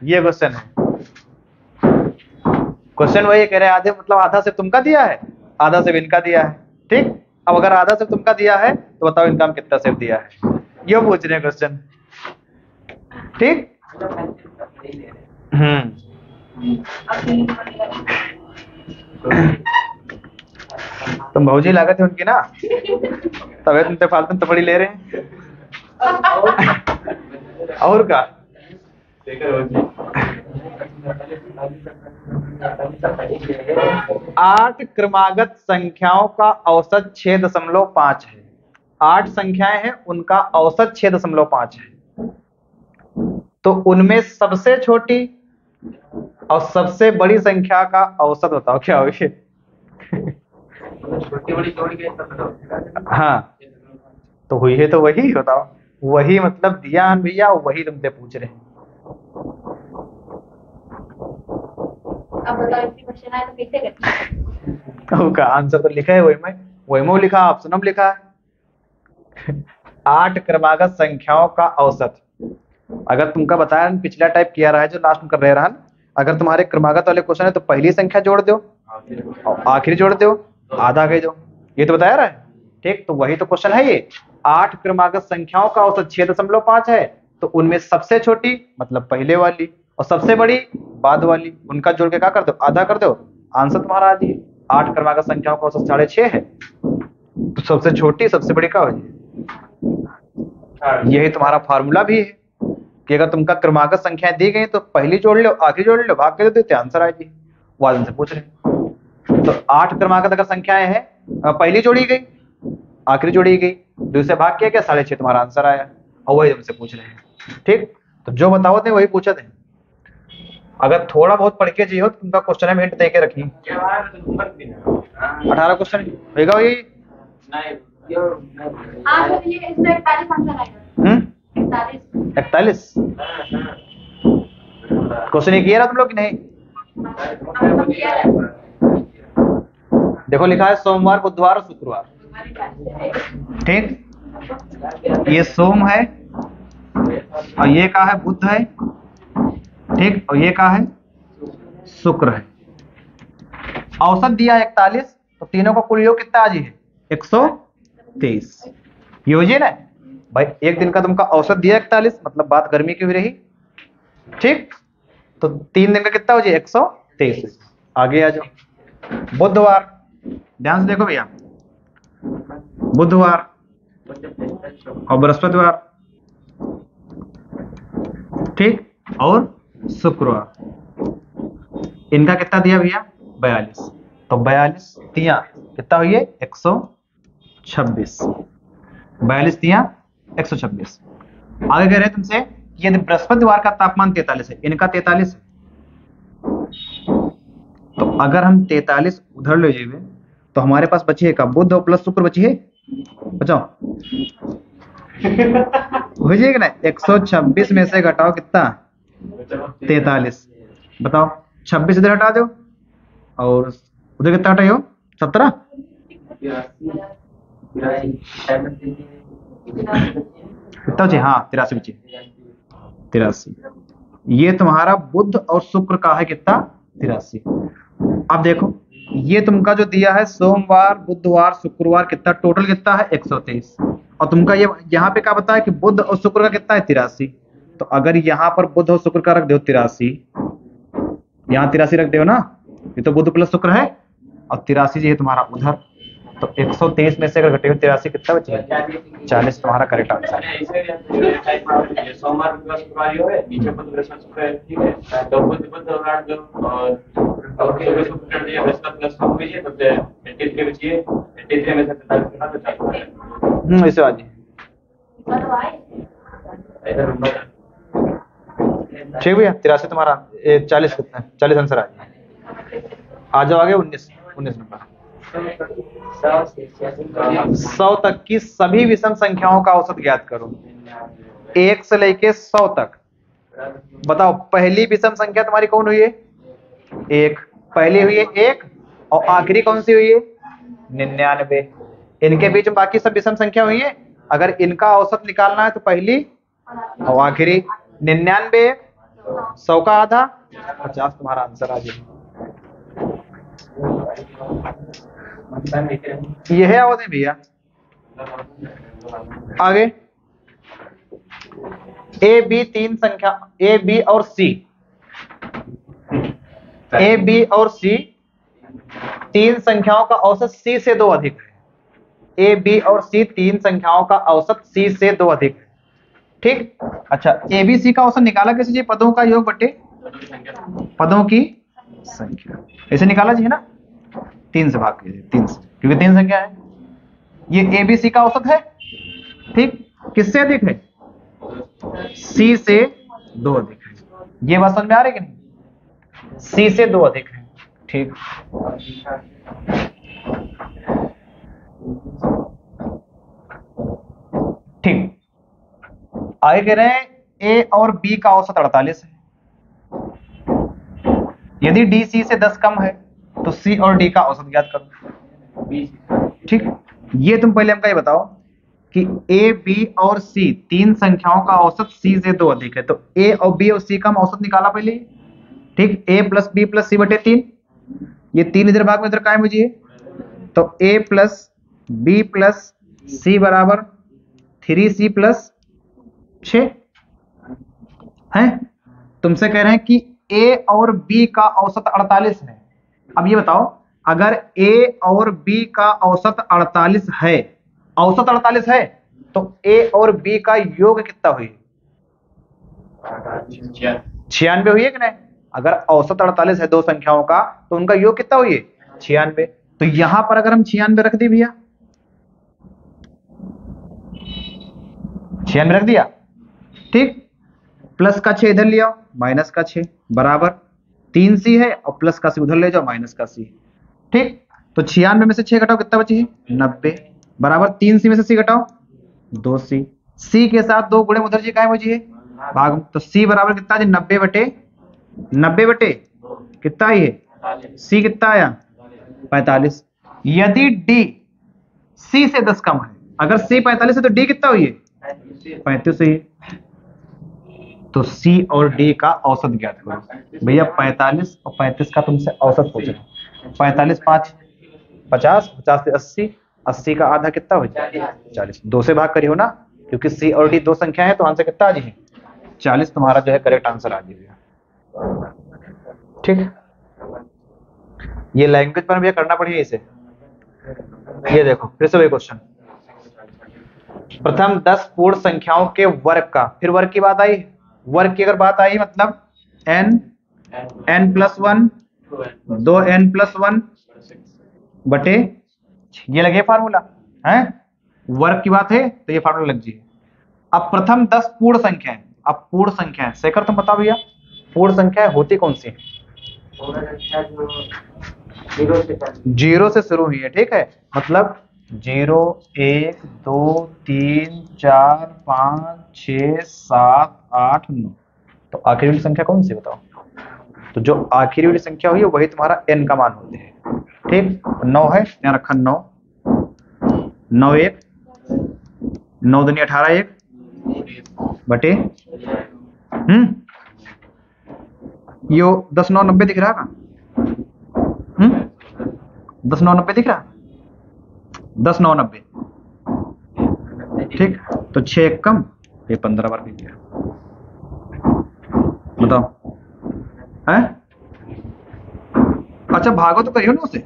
ये क्वेश्चन है, क्वेश्चन वही कह रहे हैं, आधे मतलब आधा सिर्फ तुमका दिया है, आधा सिर्फ इनका दिया है। ठीक, अब अगर आधा सिर्फ तुमका दिया है तो बताओ इनका हम कितना सिर्फ दिया है, ये पूछ रहे हैं क्वेश्चन। ठीक, तुम भौजी लागत है उनकी ना, तबे तुमसे फालतू तपड़ी ले रहे हैं। और का आठ क्रमागत संख्याओं का औसत 6.5 है। 8 संख्याएं हैं, उनका औसत 6.5 है। तो उनमें सबसे छोटी और सबसे बड़ी संख्या का औसत बताओ क्या हो ये। छोटी बड़ी जोड़ के सब बताओ। हाँ, तो हुई है तो वही बताओ, वही मतलब दिया भैया, वही तुमसे पूछ रहे हैं। अब बताओ इसी क्वेश्चन आए तो कैसे करते? उसका आंसर तो लिखा है वही में लिखा, ऑप्शन में लिखा है 8 क्रमागत संख्याओं का औसत। अगर तुमका बताया पिछला टाइप किया रहा है जो लास्ट में कर रहे रहन, अगर तुम्हारे क्रमागत वाले क्वेश्चन है तो पहली संख्या जोड़ दो और आखिरी जोड़ दो, आधा कह दो, ये तो बताया रहा है। ठीक, तो वही तो क्वेश्चन है ये। 8 क्रमागत संख्याओं का औसत 6.5 है, तो उनमें सबसे छोटी मतलब पहले वाली और सबसे बड़ी बाद वाली, उनका जोड़ के क्या कर दो, आधा कर दो, आंसर तुम्हारा आ जाए। 8 क्रमागत संख्याओं का औसत 6.5 है, तो सबसे छोटी सबसे बड़ी का हो जाए। यही तुम्हारा फार्मूला भी है कि अगर तुमका क्रमागत संख्याएं दी गई तो पहली जोड़ लो, आखिरी जोड़ लो, भाग कर दो तो आंसर आ जाए। वो आज से पूछ रहे। तो 8 क्रमागत अगर संख्याएं हैं, पहली जोड़ी गई, आखिरी जोड़ी गई, दूसरे भाग किया क्या, 6.5 तुम्हारा आंसर आया, और वही हमसे पूछ रहे हैं। ठीक, तो जो बताओ थे वही पूछा थे। अगर थोड़ा बहुत पढ़ के चाहिए हो तो तुमका क्वेश्चन है हिंट दे के रखिए। 18 क्वेश्चन होगा वही। हाँ तो ये इसमें 41 आंसर आएगा। 41 क्वेश्चन ये किया ना तुम लोग कि नहीं? देखो लिखा है सोमवार, बुधवार और शुक्रवार। ठीक, ये सोम है और ये का है बुध है। ठीक, और ये का है शुक्र है। औसत दिया 41, तो तीनों का कुल योग कितना आ जी है 123। ये हो जी ना भाई, एक दिन का तुमका औसत दिया 41, मतलब बात गर्मी की हुई रही। ठीक, तो 3 दिन का कितना हो जाए 123। आगे आ जाओ। बुधवार, ध्यान से देखो भैया, बुधवार और बृहस्पतिवार, ठीक, और शुक्रवार, इनका कितना दिया भैया 42। तो 42 तिया कितना हुई है 126। 42 तिया 126। आगे कह रहे हैं तुमसे यदि बृहस्पतिवार का तापमान 43 है, इनका 43 है, तो अगर हम 43 उधर ले जाइए तो हमारे पास बची है का बुध और प्लस शुक्र बची है, बचाओ हो जाएगा ना। 126 में से घटाओ कितना 43, बताओ 26 इधर हटा दो और उधर कितना हटाई हो 17। कितना बचे, हाँ 83 बचे, 83। ये तुम्हारा बुध और शुक्र का है कितना 83। अब देखो ये तुमका जो दिया है सोमवार, बुधवार, शुक्रवार, कितना टोटल कितना है 123, और तुमका ये यहाँ पे क्या बताया कि बुध और शुक्र का कितना है 83। तो अगर यहाँ पर बुध और शुक्र का रख दो 83, यहाँ 83 रख दो ना, ये तो बुध प्लस शुक्र है, और 83 ये तुम्हारा उधर, तो 123 में से अगर घटेगा 83 कितना बचेगा 40, तुम्हारा करेक्ट आंसर है। सोमवार प्लस शुक्रवार है, नीचे बुध बृहस्पति शुक्र है, ठीक है, तो बुध बुधवार जो और शुक्र कर दिया, बृहस्पति प्लस शुक्र है, तो 33 के बचिए, 33 में से 43 का तो 4 ऐसे आ जाइए। ठीक भैया, 83 तुम्हारा 40 कितना है, 40 आंसर आ जाओ आगे। 19 नंबर 100 तक की सभी विषम संख्याओं का औसत ज्ञात करो, 1 से लेके 100 तक। बताओ पहली विषम संख्या तुम्हारी कौन हुई है 1, पहली हुई है 1, और आखिरी कौन सी हुई है 99। इनके बीच में बाकी सब विषम संख्या हुई है, अगर इनका औसत निकालना है तो पहली और आखिरी। 99 100 का आधा 50 तुम्हारा आंसर आ जाएगा। ये है अवधि भैया। आगे ए बी तीन संख्या, ए बी और सी, ए बी और सी तीन संख्याओं का औसत सी से 2 अधिक है। ए बी और सी तीन संख्याओं का औसत सी से 2 अधिक है। ठीक। अच्छा, ए बी सी का औसत निकाला कैसे जी? पदों का योग बटे पदों की संख्या, ऐसे निकाला जी है ना, 3 से भाग कीजिए, 3 से, क्योंकि 3 संख्या है। ये ए बी सी का औसत है। ठीक, किससे अधिक है? सी से 2 अधिक है। ये बात समझ में आ रही कि नहीं? सी से 2 अधिक है। ठीक, ठीक। आगे कह रहे हैं ए और बी का औसत 48 है। यदि डी सी से 10 कम है तो सी और डी का औसत ज्ञात करो। ठीक, ये तुम पहले हमको ये बताओ कि ए बी और सी तीन संख्याओं का औसत सी से 2 अधिक है, तो ए और बी और सी का हम औसत निकाला पहले। ठीक, ए प्लस बी प्लस सी बटे 3, ये 3 इधर भाग में इधर कायम हो जाइए, तो ए प्लस बी प्लस सी बराबर 3c प्लस 6 है। तुमसे कह रहे हैं कि ए और बी का औसत 48 है। अब ये बताओ, अगर ए और बी का औसत 48 है, औसत 48 है, तो ए और बी का योग कितना हुई? 96 हुई है कि नहीं? अगर औसत 48 है दो संख्याओं का, तो उनका योग कितना हुई है? 96। तो यहां पर अगर हम 96 रख दी भैया, 96 रख दिया, ठीक, प्लस का 6 इधर ले आओ, माइनस का 6 बराबर 3c है, और प्लस का c उधर ले जाओ, माइनस का c। ठीक, तो 96 में से 6 घटाओ, कितना बची है? 90 बराबर 3c में से c घटाओ, 2c। c के साथ 2 गुणे उधर जी कायम हो जी भाग, तो c बराबर कितना है? 90 बटे कितना है ये? c कितना आया? 45। यदि d c से 10 कम है, अगर c 45 है तो d कितना हुई है? 35 हुई है। तो C और D का औसत ज्ञात करो। भैया 45 और 35 का तुमसे औसत पूछ रहा हूं। 45 5 50, 50 से 80, 80 का आधा कितना हो जाए? 40। 2 से भाग करियो ना, क्योंकि C और D दो संख्या है, तो आंसर कितना आ जाए? 40 तुम्हारा जो है करेक्ट आंसर आ जाएगा। ठीक है, ये लैंग्वेज पर भी करना पड़ेगा इसे। ये देखो फिर से वही क्वेश्चन, प्रथम 10 पूर्ण संख्याओं के वर्ग का, फिर वर्ग की बात आई, वर्ग की अगर बात आई मतलब n+1 2n+1 बटे, ये लगे फार्मूला है, वर्ग की बात है तो ये फार्मूला लग जाए। अब प्रथम 10 पूर्ण संख्या है, अब पूर्ण संख्या है, शेखर तुम बताओ भैया पूर्ण संख्या होती कौन सी? 0 से शुरू हुई है। ठीक है, मतलब 0 1 2 3 4 5 6 7 8 9, तो आखिरी वाली संख्या कौन सी बताओ? तो जो आखिरी वाली संख्या हुई है वही तुम्हारा n का मान होते हैं। ठीक, 9 है, यहाँ रखा 9, 9 1 9 दूनी 18 1 बटे यो 10 9 90 दिख रहा का? 10 9 90 दिख रहा? 10 9 90। ठीक, तो 6 1 कम, ये 15 बार दिख गया। बताओ हैं? अच्छा भागो तो करियो ना उसे,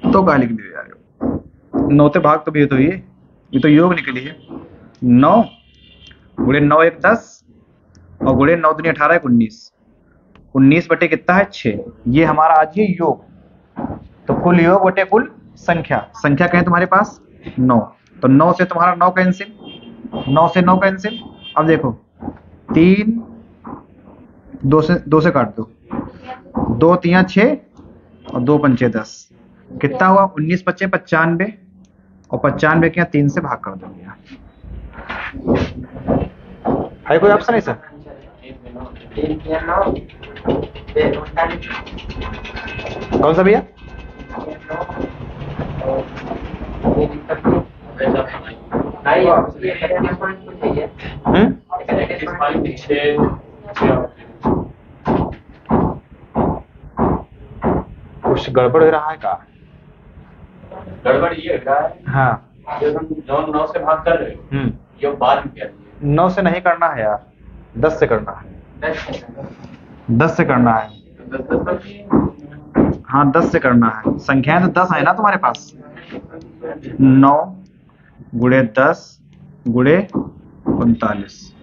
तो क्या लिख दिया यार? 9 से भाग तो भी तो ये तो योग निकली है। 9 गुणे 9 1 10 और गुणे 9 दूनी 18 1 19, 19 बटे कितना है? 6। ये हमारा आज ये योग, तो कुल योग बटे कुल संख्या, संख्या कहें तुम्हारे पास 9, तो 9 से तुम्हारा 9 कैंसिल, 9 से 9 कैंसिल। अब देखो 3 2 से काट दो, 2 3 6 और 2 5 10, कितना हुआ? 19 25 95, और 95 के यहाँ 3 से भाग कर दो भैया। है कोई ऑप्शन है सर? कौन सा भैया? गड़बड़ हो रहा है का? गड़बड़ ये हो रहा है, हाँ। जब हम 9 से भाग कर रहे हो, ये बाद में क्या दिया? 9 से नहीं करना है यार, 10 से करना है। 10 से करना है। 10 हाँ 10 से करना है। संख्याएं तो 10 है ना तुम्हारे पास। 9 गुणे 10 गुणे 39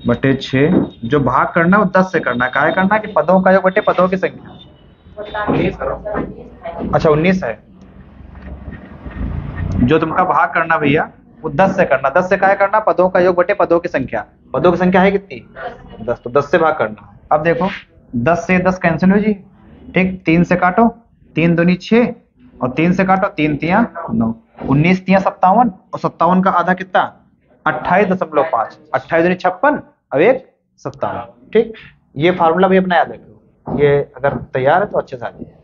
बटे 6। जो भाग करना है वो 10 से करना है। क्या करना है कि पदों का योग बटे पदों की संख्या। अच्छा 19 है। जो तुमका भाग करना भैया वो 10 से करना। 10 से क्या करना? पदों का योग बटे पदों की संख्या। पदों की संख्या है कितनी? 10। तो 10 से भाग करना है। अब देखो 10 से 10 कैंसिल हो जी, ठीक। 3 से काटो, 3 दूनी 6 और 3 से काटो, 3 तिया 9, 19 तिया 57 और 57 का आधा कितना? 28.5। 28 दूनी 56 अब 1 57। ठीक, ये फार्मूला भी अपना याद रखो। ये अगर तैयार है तो अच्छे से आ जाइए।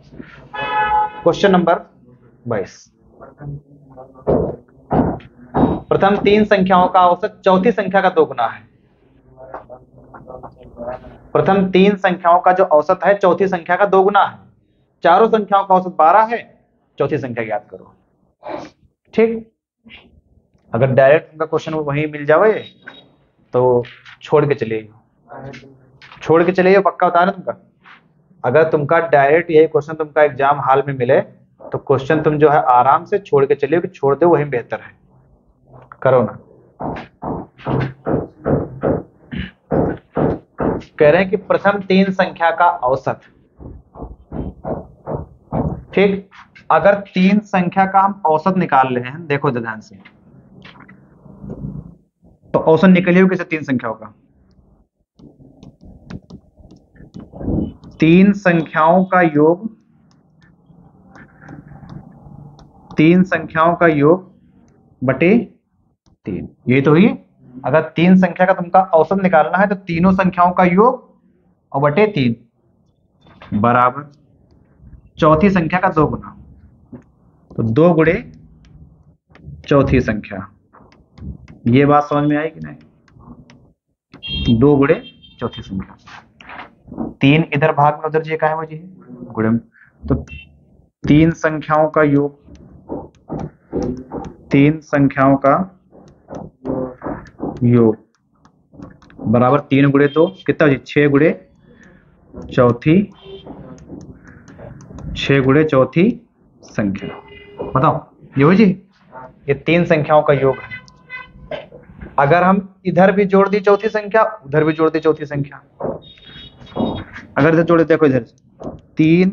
Question number 22। प्रथम 3 संख्याओं का औसत चौथी संख्या का 2 गुना है। प्रथम 3 संख्याओं का जो औसत है चौथी संख्या का 2 गुना है। चारों संख्याओं का औसत 12 है, चौथी संख्या ज्ञात करो। ठीक, अगर डायरेक्ट उनका क्वेश्चन वहीं मिल जावे तो छोड़ के चलिए, छोड़ के चलिए, पक्का बता रहे तुमका। अगर तुमका डायरेक्ट यही क्वेश्चन तुमका एग्जाम हॉल में मिले तो क्वेश्चन तुम जो है आराम से छोड़ के चलिए, कि छोड़ दो वही बेहतर है। करो ना। कह रहे हैं कि प्रथम 3 संख्या का औसत। ठीक, अगर 3 संख्या का हम औसत निकाल रहे हैं, देखो ध्यान से, तो औसत निकलिए किसे? 3 संख्याओं का। 3 संख्याओं का योग, 3 संख्याओं का योग बटे 3, यही तो हुई। अगर 3 संख्या का तुमका औसत निकालना है तो तीनों संख्याओं का योग और बटे 3 बराबर चौथी संख्या का 2 गुना। तो 2 गुणे चौथी संख्या। ये बात समझ में आई कि नहीं? 2 गुणे चौथी संख्या। 3 इधर भाग में उधर जी का है वो जी गुणे। तो 3 संख्याओं का योग, 3 संख्याओं का योग बराबर 3 गुणे 2 कितना हो जी? 6 गुणे चौथी, 6 गुणे चौथी संख्या। बताओ ये हो जी, ये 3 संख्याओं का योग है। अगर हम इधर भी जोड़ दी चौथी संख्या, उधर भी जोड़ दी चौथी संख्या, अगर इधर जोड़े, देखो इधर 3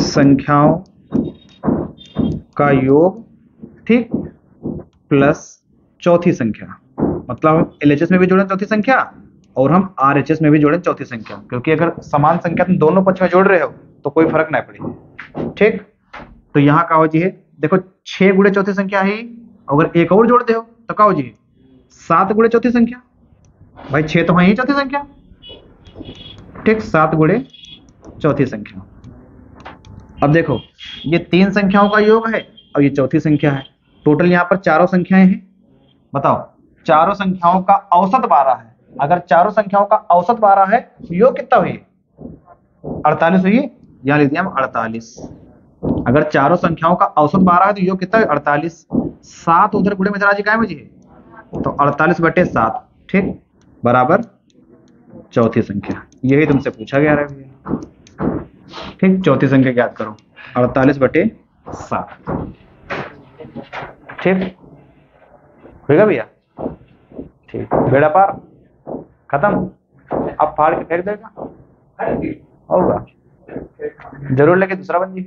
संख्याओं का योग, ठीक, प्लस चौथी संख्या। मतलब हम LHS में भी जोड़ें चौथी संख्या और हम RHS में भी जोड़ें चौथी संख्या, क्योंकि अगर समान संख्या तुम दोनों पक्ष में जोड़ रहे हो तो कोई फर्क नहीं पड़ेगा। ठीक, तो यहाँ का हो जी है, देखो 6 गुणे चौथी संख्या है, अगर एक और जोड़ते हो तो क्या हो जी? 7 गुणे चौथी संख्या। भाई 6 तो है ही चौथी संख्या। ठीक, 7 गुणे चौथी संख्या। अब देखो ये 3 संख्याओं का योग है और ये चौथी संख्या है। टोटल यहाँ पर चारों संख्याएं हैं। बताओ, चारों संख्याओं का औसत 12 है। अगर चारों संख्याओं का औसत 12 है तो योग कितना हुई? 48 हुई। यहाँ लिख दिया हम 48। अगर चारों संख्याओं का औसत 12 है तो योग कितना है? 48। 7 उधर गुणे में राजी काय मुझे, तो 48 बटे 7, ठीक, बराबर चौथी संख्या। यही तुमसे पूछा गया है। ठीक, चौथी संख्या ज्ञात करो। 48 बटे 7। ठीक होगा भैया? ठीक, बेड़ा पार खत्म। अब फाड़ के फेंक देगा होगा जरूर, लेके दूसरा बन जी।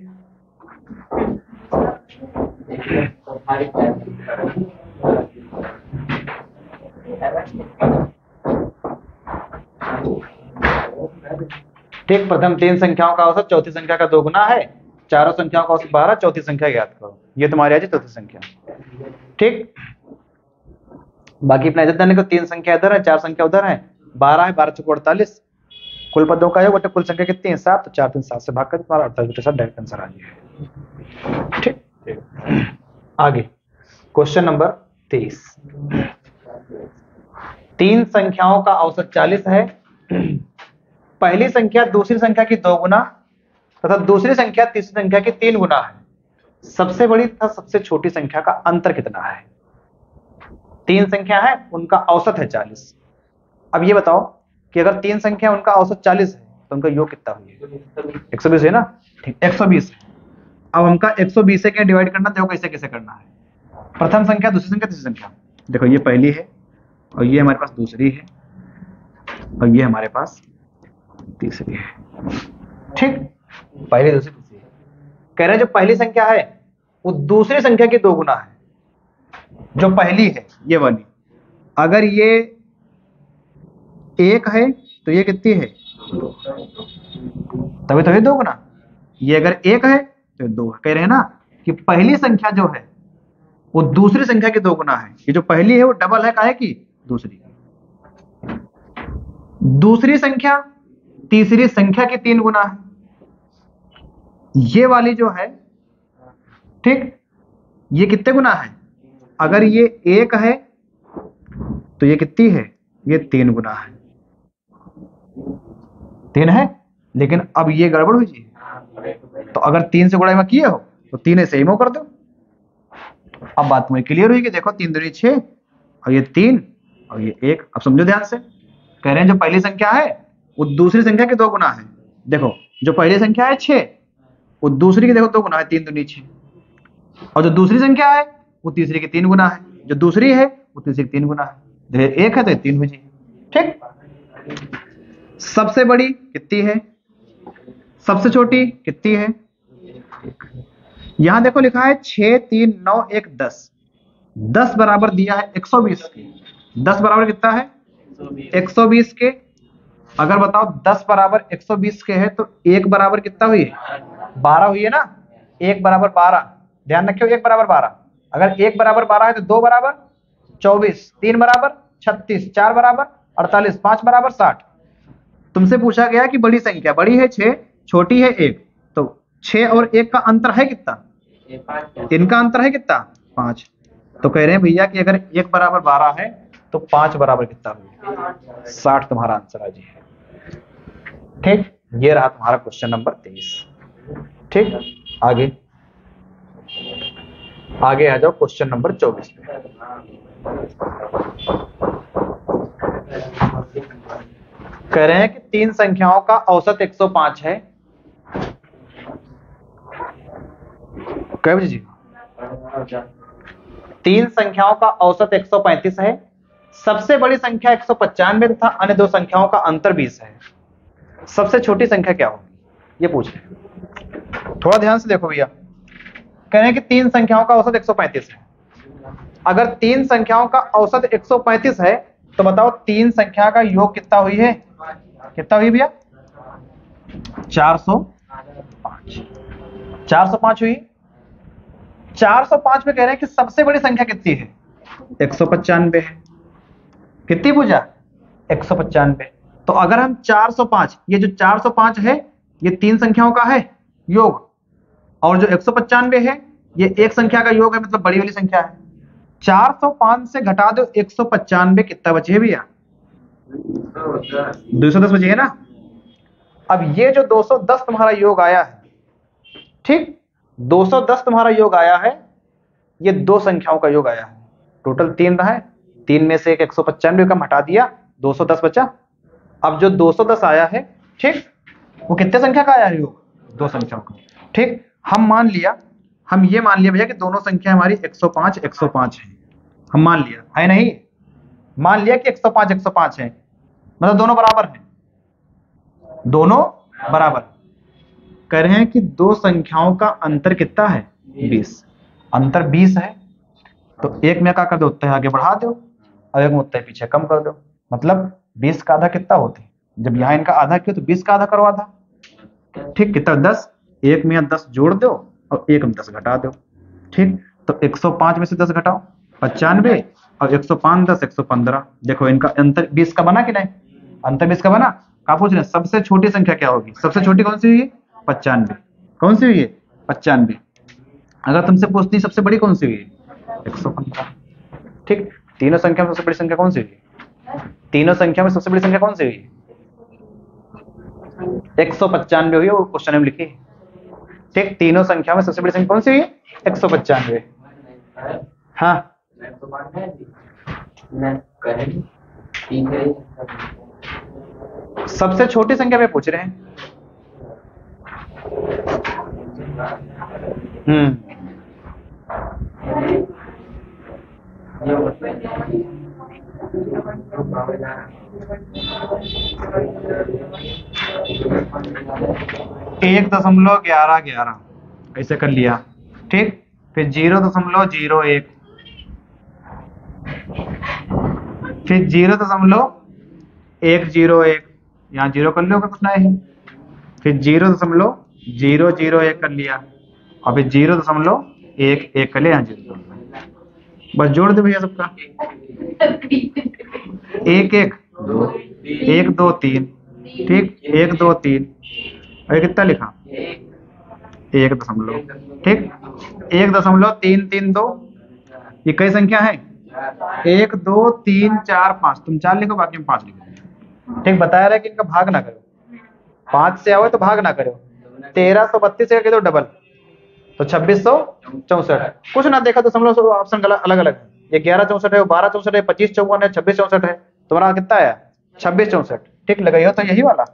ठीक, प्रथम 3 संख्याओं का औसत चौथी संख्या का 2 गुना है। चारों संख्याओं का औसत 12, चौथी संख्या ज्ञात करो। ये तुम्हारी आज चौथी संख्या। ठीक, बाकी अपना इधर जाने को 3 संख्या इधर है, 4 संख्या उधर है। 12 है, 12 चौको 48। कुल पदों का योग बटे कुल संख्या कितनी है? 7। तो 4 3 7 से भाग कर तुम्हारा 48 बटे 7 डायरेक्ट आंसर आ जाएगा। ठीक, आगे क्वेश्चन नंबर 23। 3 संख्याओं का औसत 40 है पहली संख्या दूसरी संख्या की 2 गुना तथा दूसरी संख्या तीसरी संख्या की 3 गुना है, सबसे बड़ी तथा सबसे छोटी संख्या का अंतर कितना है? 3 संख्या है, उनका औसत है 40। अब ये बताओ कि अगर 3 संख्या उनका औसत 40 है तो उनका योग कितना हुआ? 120 है ना? ठीक, 120 है। अब हमका 120 से क्या डिवाइड करना, देखो कैसे कैसे करना है। प्रथम संख्या दूसरी संख्या तीसरी संख्या, देखो ये पहली है और ये हमारे पास दूसरी है और ये हमारे पास तीसरी है। ठीक, पहली दूसरी तीसरी है। कह रहे हैं जो पहली संख्या है वो दूसरी संख्या की 2 गुना है। जो पहली है ये वाली, अगर ये 1 है तो ये कितनी है? तभी तो ये 2 गुना। ये अगर 1 है तो 2 है। कह रहे हैं ना कि पहली संख्या जो है वो दूसरी संख्या की 2 गुना है। ये जो पहली है वो डबल है काहे की? दूसरी। दूसरी संख्या तीसरी संख्या की 3 गुना है। ये वाली जो है, ठीक, ये कितने गुना है? अगर ये 1 है तो ये कितनी है? ये 3 गुना है। 3 है, लेकिन अब ये गड़बड़ हुई जी। तो अगर 3 से गुणा में किए हो तो 3 ऐसे ही मो कर दो। अब बात तुम्हें क्लियर हुई कि देखो 3 दूनी 6 और ये 3 और ये 1। अब समझो ध्यान से, कह रहे हैं जो पहली संख्या है वो दूसरी संख्या के 2 गुना है। देखो जो पहली संख्या है 6, वो दूसरी की देखो 2 गुना है, 3 दूनी 6। और जो दूसरी संख्या है वो तीसरी की 3 गुना है। जो दूसरी है वो तीसरी की 3 गुना है। देखो 1 है तो 3 हुई जी। ठीक, सबसे बड़ी कितनी है? सबसे छोटी कितनी है? यहां देखो लिखा है 6 3 9 1 10। 10 बराबर दिया है 120 के। 10 बराबर कितना है? 120 के। अगर बताओ 10 बराबर 120 के है तो 1 बराबर कितना हुई है? 12 हुई है ना? 1 बराबर 12, ध्यान रखियो 1 बराबर 12। अगर 1 बराबर 12 है तो 2 बराबर 24, 3 बराबर 36, 4 बराबर 48, 5 बराबर 60। तुमसे पूछा गया कि बड़ी संख्या, बड़ी है 6, छोटी है 1, तो 6 और 1 का अंतर है कितना? इनका अंतर है कितना? 5। तो कह रहे हैं भैया कि अगर 1 बराबर 12 है तो 5 बराबर कितना हुआ? 60 तुम्हारा आंसर है जी। ठीक, ये रहा तुम्हारा क्वेश्चन नंबर 23। ठीक, आगे आगे आ जाओ क्वेश्चन नंबर 24 पे। कह रहे हैं कि 3 संख्याओं का औसत 105 है। कह बजे जी? 3 संख्याओं का औसत 135 है। सबसे बड़ी संख्या 195 तथा अन्य 2 संख्याओं का अंतर 20 है। सबसे छोटी संख्या क्या होगी? ये पूछ रहे हैं। थोड़ा ध्यान से देखो भैया, कह रहे हैं कि 3 संख्याओं का औसत 135 है। अगर 3 संख्याओं का औसत 135 है तो बताओ 3 संख्या का योग कितना हुई है? कितना हुई भैया? 405। 405 हुई। 405 में कह रहे हैं कि सबसे बड़ी संख्या कितनी है? 195 है। कितनी पूछा? 195। तो अगर हम 405, ये जो 405 है ये 3 संख्याओं का है योग, और जो 195 है ये एक संख्या का योग है, मतलब बड़ी वाली संख्या है। 405 से घटा दो 195, कितना बचे है भैया? 210 बचे है ना? अब ये जो 210 तुम्हारा योग आया है, ठीक, 210 तुम्हारा योग आया है, ये 2 संख्याओं का योग आया है। टोटल 3 रहा है, 3 में से एक 195 का हटा दिया, 210 बचा। अब जो 210 आया है, ठीक, वो कितने संख्या का आया है योग? 2 संख्याओं का। ठीक, हम ये मान लिया भैया कि दोनों संख्या हमारी 105 105 है। हम मान लिया है, नहीं मान लिया कि 105 105 है, मतलब दोनों बराबर हैं, दोनों बराबर। कह रहे हैं कि 2 संख्याओं का अंतर कितना है? 20। अंतर 20 है तो एक में क्या कर दो? उत्तर आगे बढ़ा दो और एक में उत्तर पीछे कम कर दो। मतलब 20 का आधा कितना होते? जब यहाँ इनका आधा किया तो 20 का आधा करो आधा। ठीक, कितना? 10। एक में 10 जोड़ दो और एक में 10 घटा दो। ठीक, तो 105 में से 10 घटाओ 95 और 105 10 115। देखो इनका अंतर 20 का बना कि नहीं? अंतर 20 का बना। क्या पूछ रहे हैं? सबसे छोटी संख्या क्या होगी? सबसे छोटी कौन सी हुई है? 95। कौन सी हुई है? 95। अगर तुमसे पूछती सबसे बड़ी कौन सी हुई है? 115। ठीक, तीनों संख्या में सबसे बड़ी संख्या कौन सी हुई है? तीनों संख्या में सबसे बड़ी संख्या कौन सी हुई है? 195 हुई है, वो क्वेश्चन में लिखी है। ठीक, तीनों संख्या में सबसे बड़ी संख्या कौन सी हुई है? 195। हाँ सबसे छोटी संख्या पे पूछ रहे हैं। एक 1.11 ऐसे कर लिया। ठीक, फिर 0.01, फिर 0.101, यहाँ 0 कर लो अगर कुछ नहीं, फिर 0.001 कर लिया, और फिर 0.11 कर लिया, यहाँ 0। बस जोड़ दे भैया सबका। 1 1 2 3। ठीक, 1 2 3 और ये कितना लिखा? 1 दशमलव। ठीक, 1.332। ये कई संख्या है? 1 2 3 4 5। तुम 4 लिखो, बाकी में 5 लिखो। ठीक, बताया रहा है कि इनका भाग ना करो, 5 से आओ तो भाग ना करो। 1332 से करके दो डबल, तो 2664। कुछ ना देखा दशमलव ऑप्शन अलग अलग है। ये 1164 है, 1264 है, 2554 है, 2664 है। तुम्हारा कितना आया? 2664। ठीक, लगाइयो तो यही वाला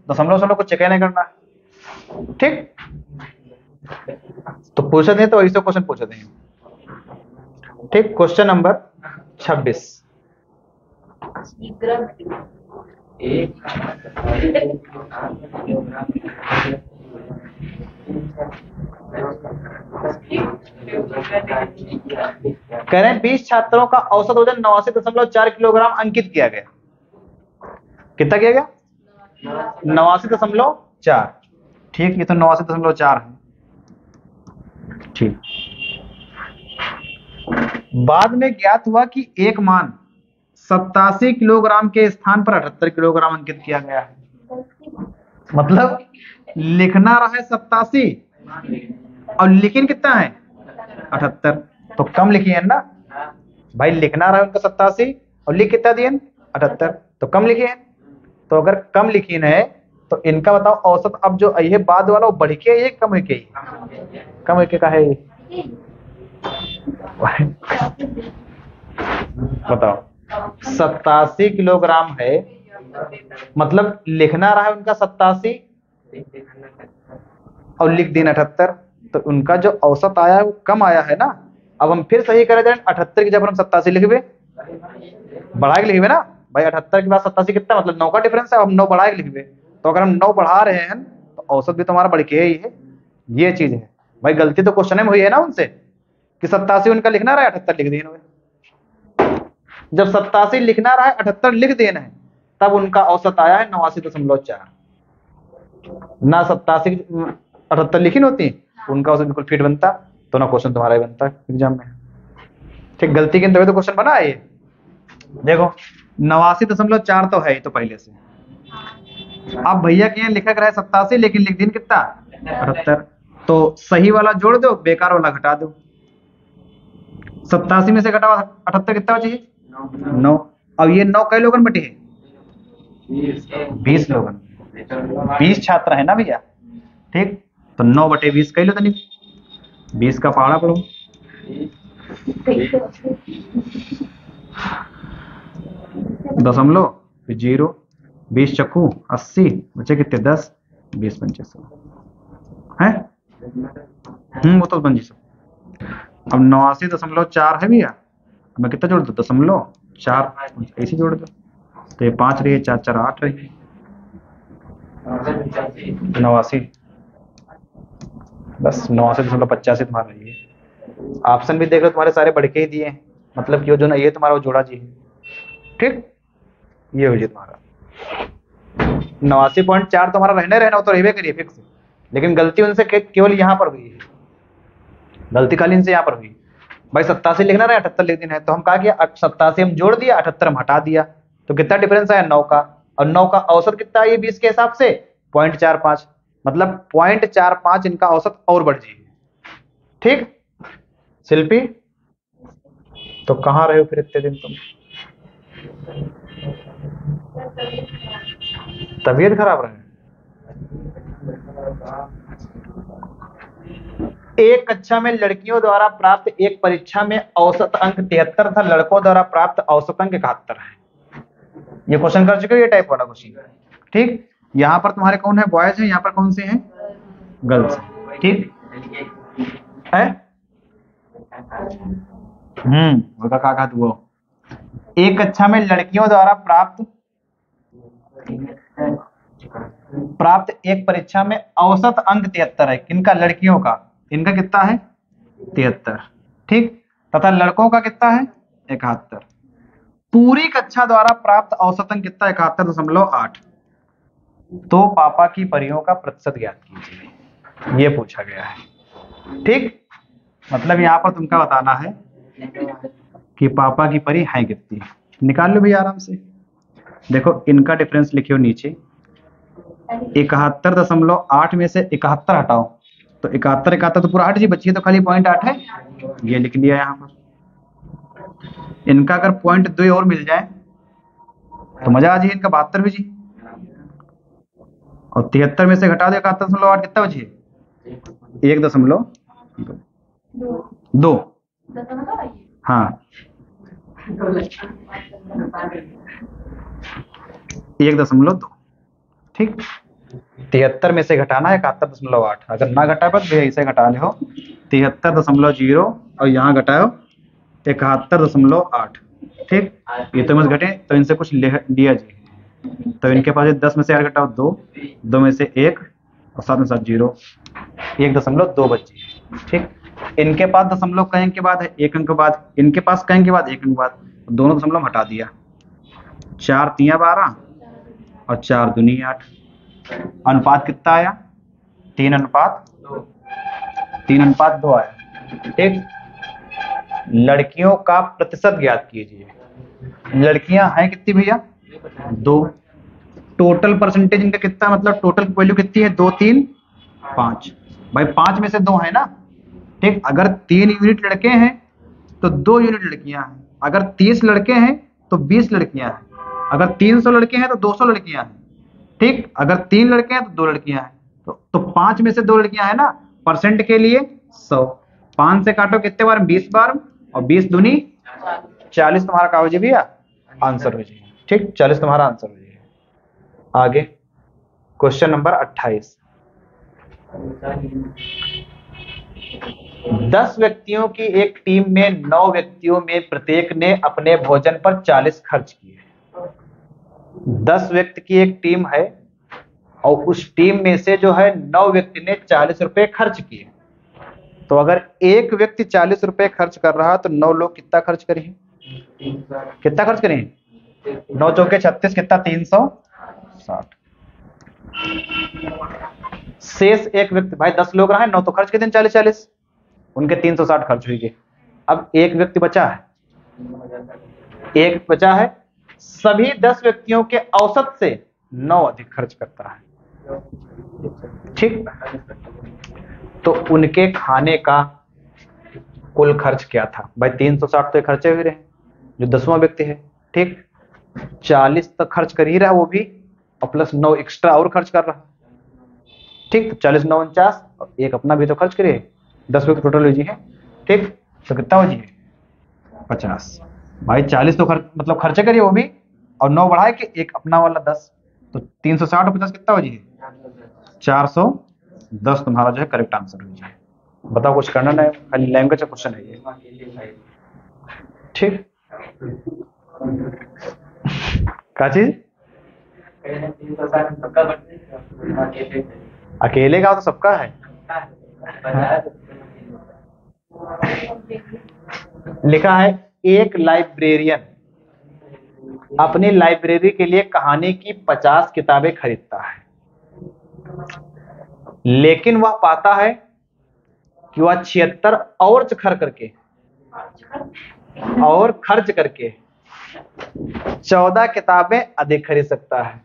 दशमलव को चेक नहीं करना। ठीक, तो पूछे थे तो ऐसे क्वेश्चन पूछे थे। ठीक, क्वेश्चन नंबर 26। कह रहे हैं 20 छात्रों का औसत वजन 89.4 किलोग्राम अंकित किया गया। कितना किया गया? 89.4। ठीक, ये तो 89.4 है। ठीक, बाद में ज्ञात हुआ कि एक मान 87 किलोग्राम के स्थान पर 78 किलोग्राम अंकित किया गया है। मतलब लिखना रहा है 87 और लेकिन कितना है? 78। तो कम लिखिए है ना भाई, लिखना रहा है उनका 87 और लिख कितना दिए? 78, तो कम लिखिए। तो अगर कम लिखी है तो इनका बताओ औसत। अब जो ये बाद वाला वो बढ़ के, ये कम हो के, कम हो के का है? बताओ, 87 किलोग्राम है, मतलब लिखना रहा है उनका 87 और लिख दिए 78, तो उनका जो औसत आया है वो कम आया है ना। अब हम फिर सही करें, 78 की जब हम 87 लिखबे, बढ़ा के लिखबे ना भाई। 78 के बाद 87 कितना, मतलब 9 का डिफरेंस है। अब हम 9 बढ़ा के लिखबे, तो अगर हम 9 बढ़ा रहे हैं तो औसत भी तुम्हारा बढ़ के ही है। ये चीज है भाई। गलती तो क्वेश्चन में हुई है ना उनसे कि 87 उनका लिखना रहा है, 78 लिख दिए। जब 87 लिखना रहा है, 78 लिख देना है, तब उनका औसत आया है 89.4। ना 87 78 लिखी होती, उनका औसत बिल्कुल फिट बनता, तो ना क्वेश्चन तुम्हारा ही बनता एग्जाम में। ठीक, गलती की तभी तो क्वेश्चन बना है ये। देखो 89.4 तो है ही तो पहले से। अब भैया के यहाँ लिखा रहा है 87, लेकिन लिख दिन कितना? 78। तो सही वाला जोड़ दो, बेकार वाला घटा दो। 87 में से घटाओ 78 कितना बचे? 9। अब ये 9 कई लोगन बटे है? 20 लोगन। 20 छात्र है ना भैया। ठीक, तो 9/20 कई लो, तो 20 का पहाड़ा पढ़ो। दशमलव, फिर 0, 20 चक्कू 80, बचे कितने? 10, 20 पंचे 100 है। वो तो बन जी सब। अब 89.4 है भैया, मैं कितना जोड़ दो? 0.4 ऐसे जोड़ दो, तो ये 5 रही है, 4 4 8 रही है, 89। बस 89.85 तुम्हारा ये। ऑप्शन भी देख लो, तुम्हारे सारे बढ़ के ही दिए, मतलब कि वो जो ना ये तुम्हारा वो जोड़ा जी है। ठीक, ये हो जाए तुम्हारा 89.4 तुम्हारा रहना वो तो रहबे करिए फिक्स। लेकिन गलती उनसे केवल यहाँ पर हुई है, गलती खाली इनसे यहाँ पर हुई भाई। 87 लिखना रहा है, 78 लिख देना है, तो हम कहा कि 87 हम जोड़ दिया, 78 हम हटा दिया, तो कितना डिफरेंस आया? 9 का। और 9 का औसत कितना है 20 के हिसाब से? 0.45, मतलब 0.45 इनका औसत और बढ़ जाए। ठीक, शिल्पी तो कहाँ रहे हो फिर इतने दिन तुम? तबीयत खराब रहे? एक कक्षा में लड़कियों द्वारा प्राप्त एक परीक्षा में औसत अंक 73 था, लड़कों द्वारा प्राप्त औसत अंक 71 है। ये क्वेश्चन कर चुके हो, ये टाइप वाला क्वेश्चन। ठीक, यहाँ पर तुम्हारे कौन है, बॉयज है, यहाँ पर कौन से हैं, गर्ल्स। ठीक है, उसका क्या कहा वो, एक कक्षा में लड़कियों द्वारा प्राप्त एक परीक्षा में औसत अंक 73 है। किनका, लड़कियों का, इनका कितना है 73। ठीक, तथा लड़कों का कितना है 71। पूरी कक्षा द्वारा प्राप्त औसत अंक कितना, 71.8। तो पापा की परियों का प्रतिशत ज्ञात कीजिए, ये पूछा गया है। ठीक, मतलब यहाँ पर तुमका बताना है कि पापा की परी है कितनी। निकाल लो भैया आराम से। देखो इनका डिफरेंस लिखियो नीचे, 71.8 में से 71 हटाओ तो 71 तो पूरा 8 जी बची है, तो खाली पॉइंट 8 है, ये लिख लिया यहाँ पर। इनका अगर पॉइंट 2 और मिल जाए तो मजा आ जाए, इनका 72 भी जी, और 73 में से घटा दो 71.8, कितना बची है 1.2। हाँ 1.2। ठीक, 73 में से घटाना है 71.8। अगर ना घटा पाए तो ऐसे घटा ले हो 73.0 और यहाँ घटाओ 71.8। ठीक, ये तो मत घटे तो इनसे कुछ लिया जी, तो इनके पास 10 में से 8 घटाओ 2, 2 में से 1 और 7 में 7 0, 1.2 बची। ठीक, इनके पास दशमलव कई अंक के बाद है, 1 अंक के बाद, इनके पास कई अंक के बाद 1 अंक के बाद, दोनों दशमलव हटा दिया। 4 3 12 और 4 दूनी 8। अनुपात कितना आया, 3:2 आया। ठीक, लड़कियों का प्रतिशत ज्ञात कीजिए। लड़कियां हैं कितनी भैया, 2। टोटल परसेंटेज इनका कितना, मतलब टोटल वैल्यू कितनी है, 2 3 5। भाई 5 में से 2 है ना। ठीक, अगर 3 यूनिट लड़के हैं तो 2 यूनिट लड़कियां हैं, अगर 30 लड़के हैं तो 20 लड़कियां हैं, अगर 300 लड़के हैं तो 200 लड़कियां हैं। ठीक, अगर 3 लड़के हैं तो 2 लड़कियां हैं, तो 5 में से 2 लड़कियां हैं ना, परसेंट के लिए 100। 5 से काटो कितने बार, 20 बार, और 20 दूनी 40 तुम्हारा का हो जी भैया आंसर हो जी। ठीक, 40 तुम्हारा आंसर हो जी। आगे क्वेश्चन नंबर 28। 10 व्यक्तियों की एक टीम में 9 व्यक्तियों में प्रत्येक ने अपने भोजन पर 40 खर्च किए। 10 व्यक्ति की एक टीम है और उस टीम में से जो है 9 व्यक्ति ने 40 रुपए खर्च किए। तो अगर एक व्यक्ति 40 रुपए खर्च कर रहा है तो 9 लोग कितना खर्च करेंगे, कितना खर्च करेंगे, 9 चौके 36, कितना 360। शेष एक व्यक्ति, भाई 10 लोग रहे, 9 तो खर्च किए 40, उनके 360 खर्च हुई गए। अब एक व्यक्ति बचा है, एक बचा है, सभी 10 व्यक्तियों के औसत से 9 अधिक खर्च करता है। ठीक, तो उनके खाने का कुल खर्च क्या था, भाई 360 तो खर्चे हुए रहे जो 10वां व्यक्ति है। ठीक, 40 तक खर्च कर ही रहा वो भी, और प्लस 9 एक्स्ट्रा और खर्च कर रहा। ठीक, तो 40 9 49 और एक अपना भी तो खर्च करिए, 10 व्यक्ति टोटल हो जी है। ठीक, तो कितना हो जी 50। भाई 40 तो मतलब खर्चे करिए वो भी, और 9 बढ़ाए कि एक अपना वाला 10, तो 360 और 50 कितना हो जी 410 तुम्हारा जो है करेक्ट आंसर हो जाए। बताओ, कुछ करना नहीं, खाली लैंग्वेज का क्वेश्चन है ये। ठीक, क्या चीज, अकेले का तो सबका है। लिखा है एक लाइब्रेरियन अपनी लाइब्रेरी के लिए कहानी की 50 किताबें खरीदता है, लेकिन वह पाता है कि वह 76 और खर्च करके 14 किताबें अधिक खरीद सकता है।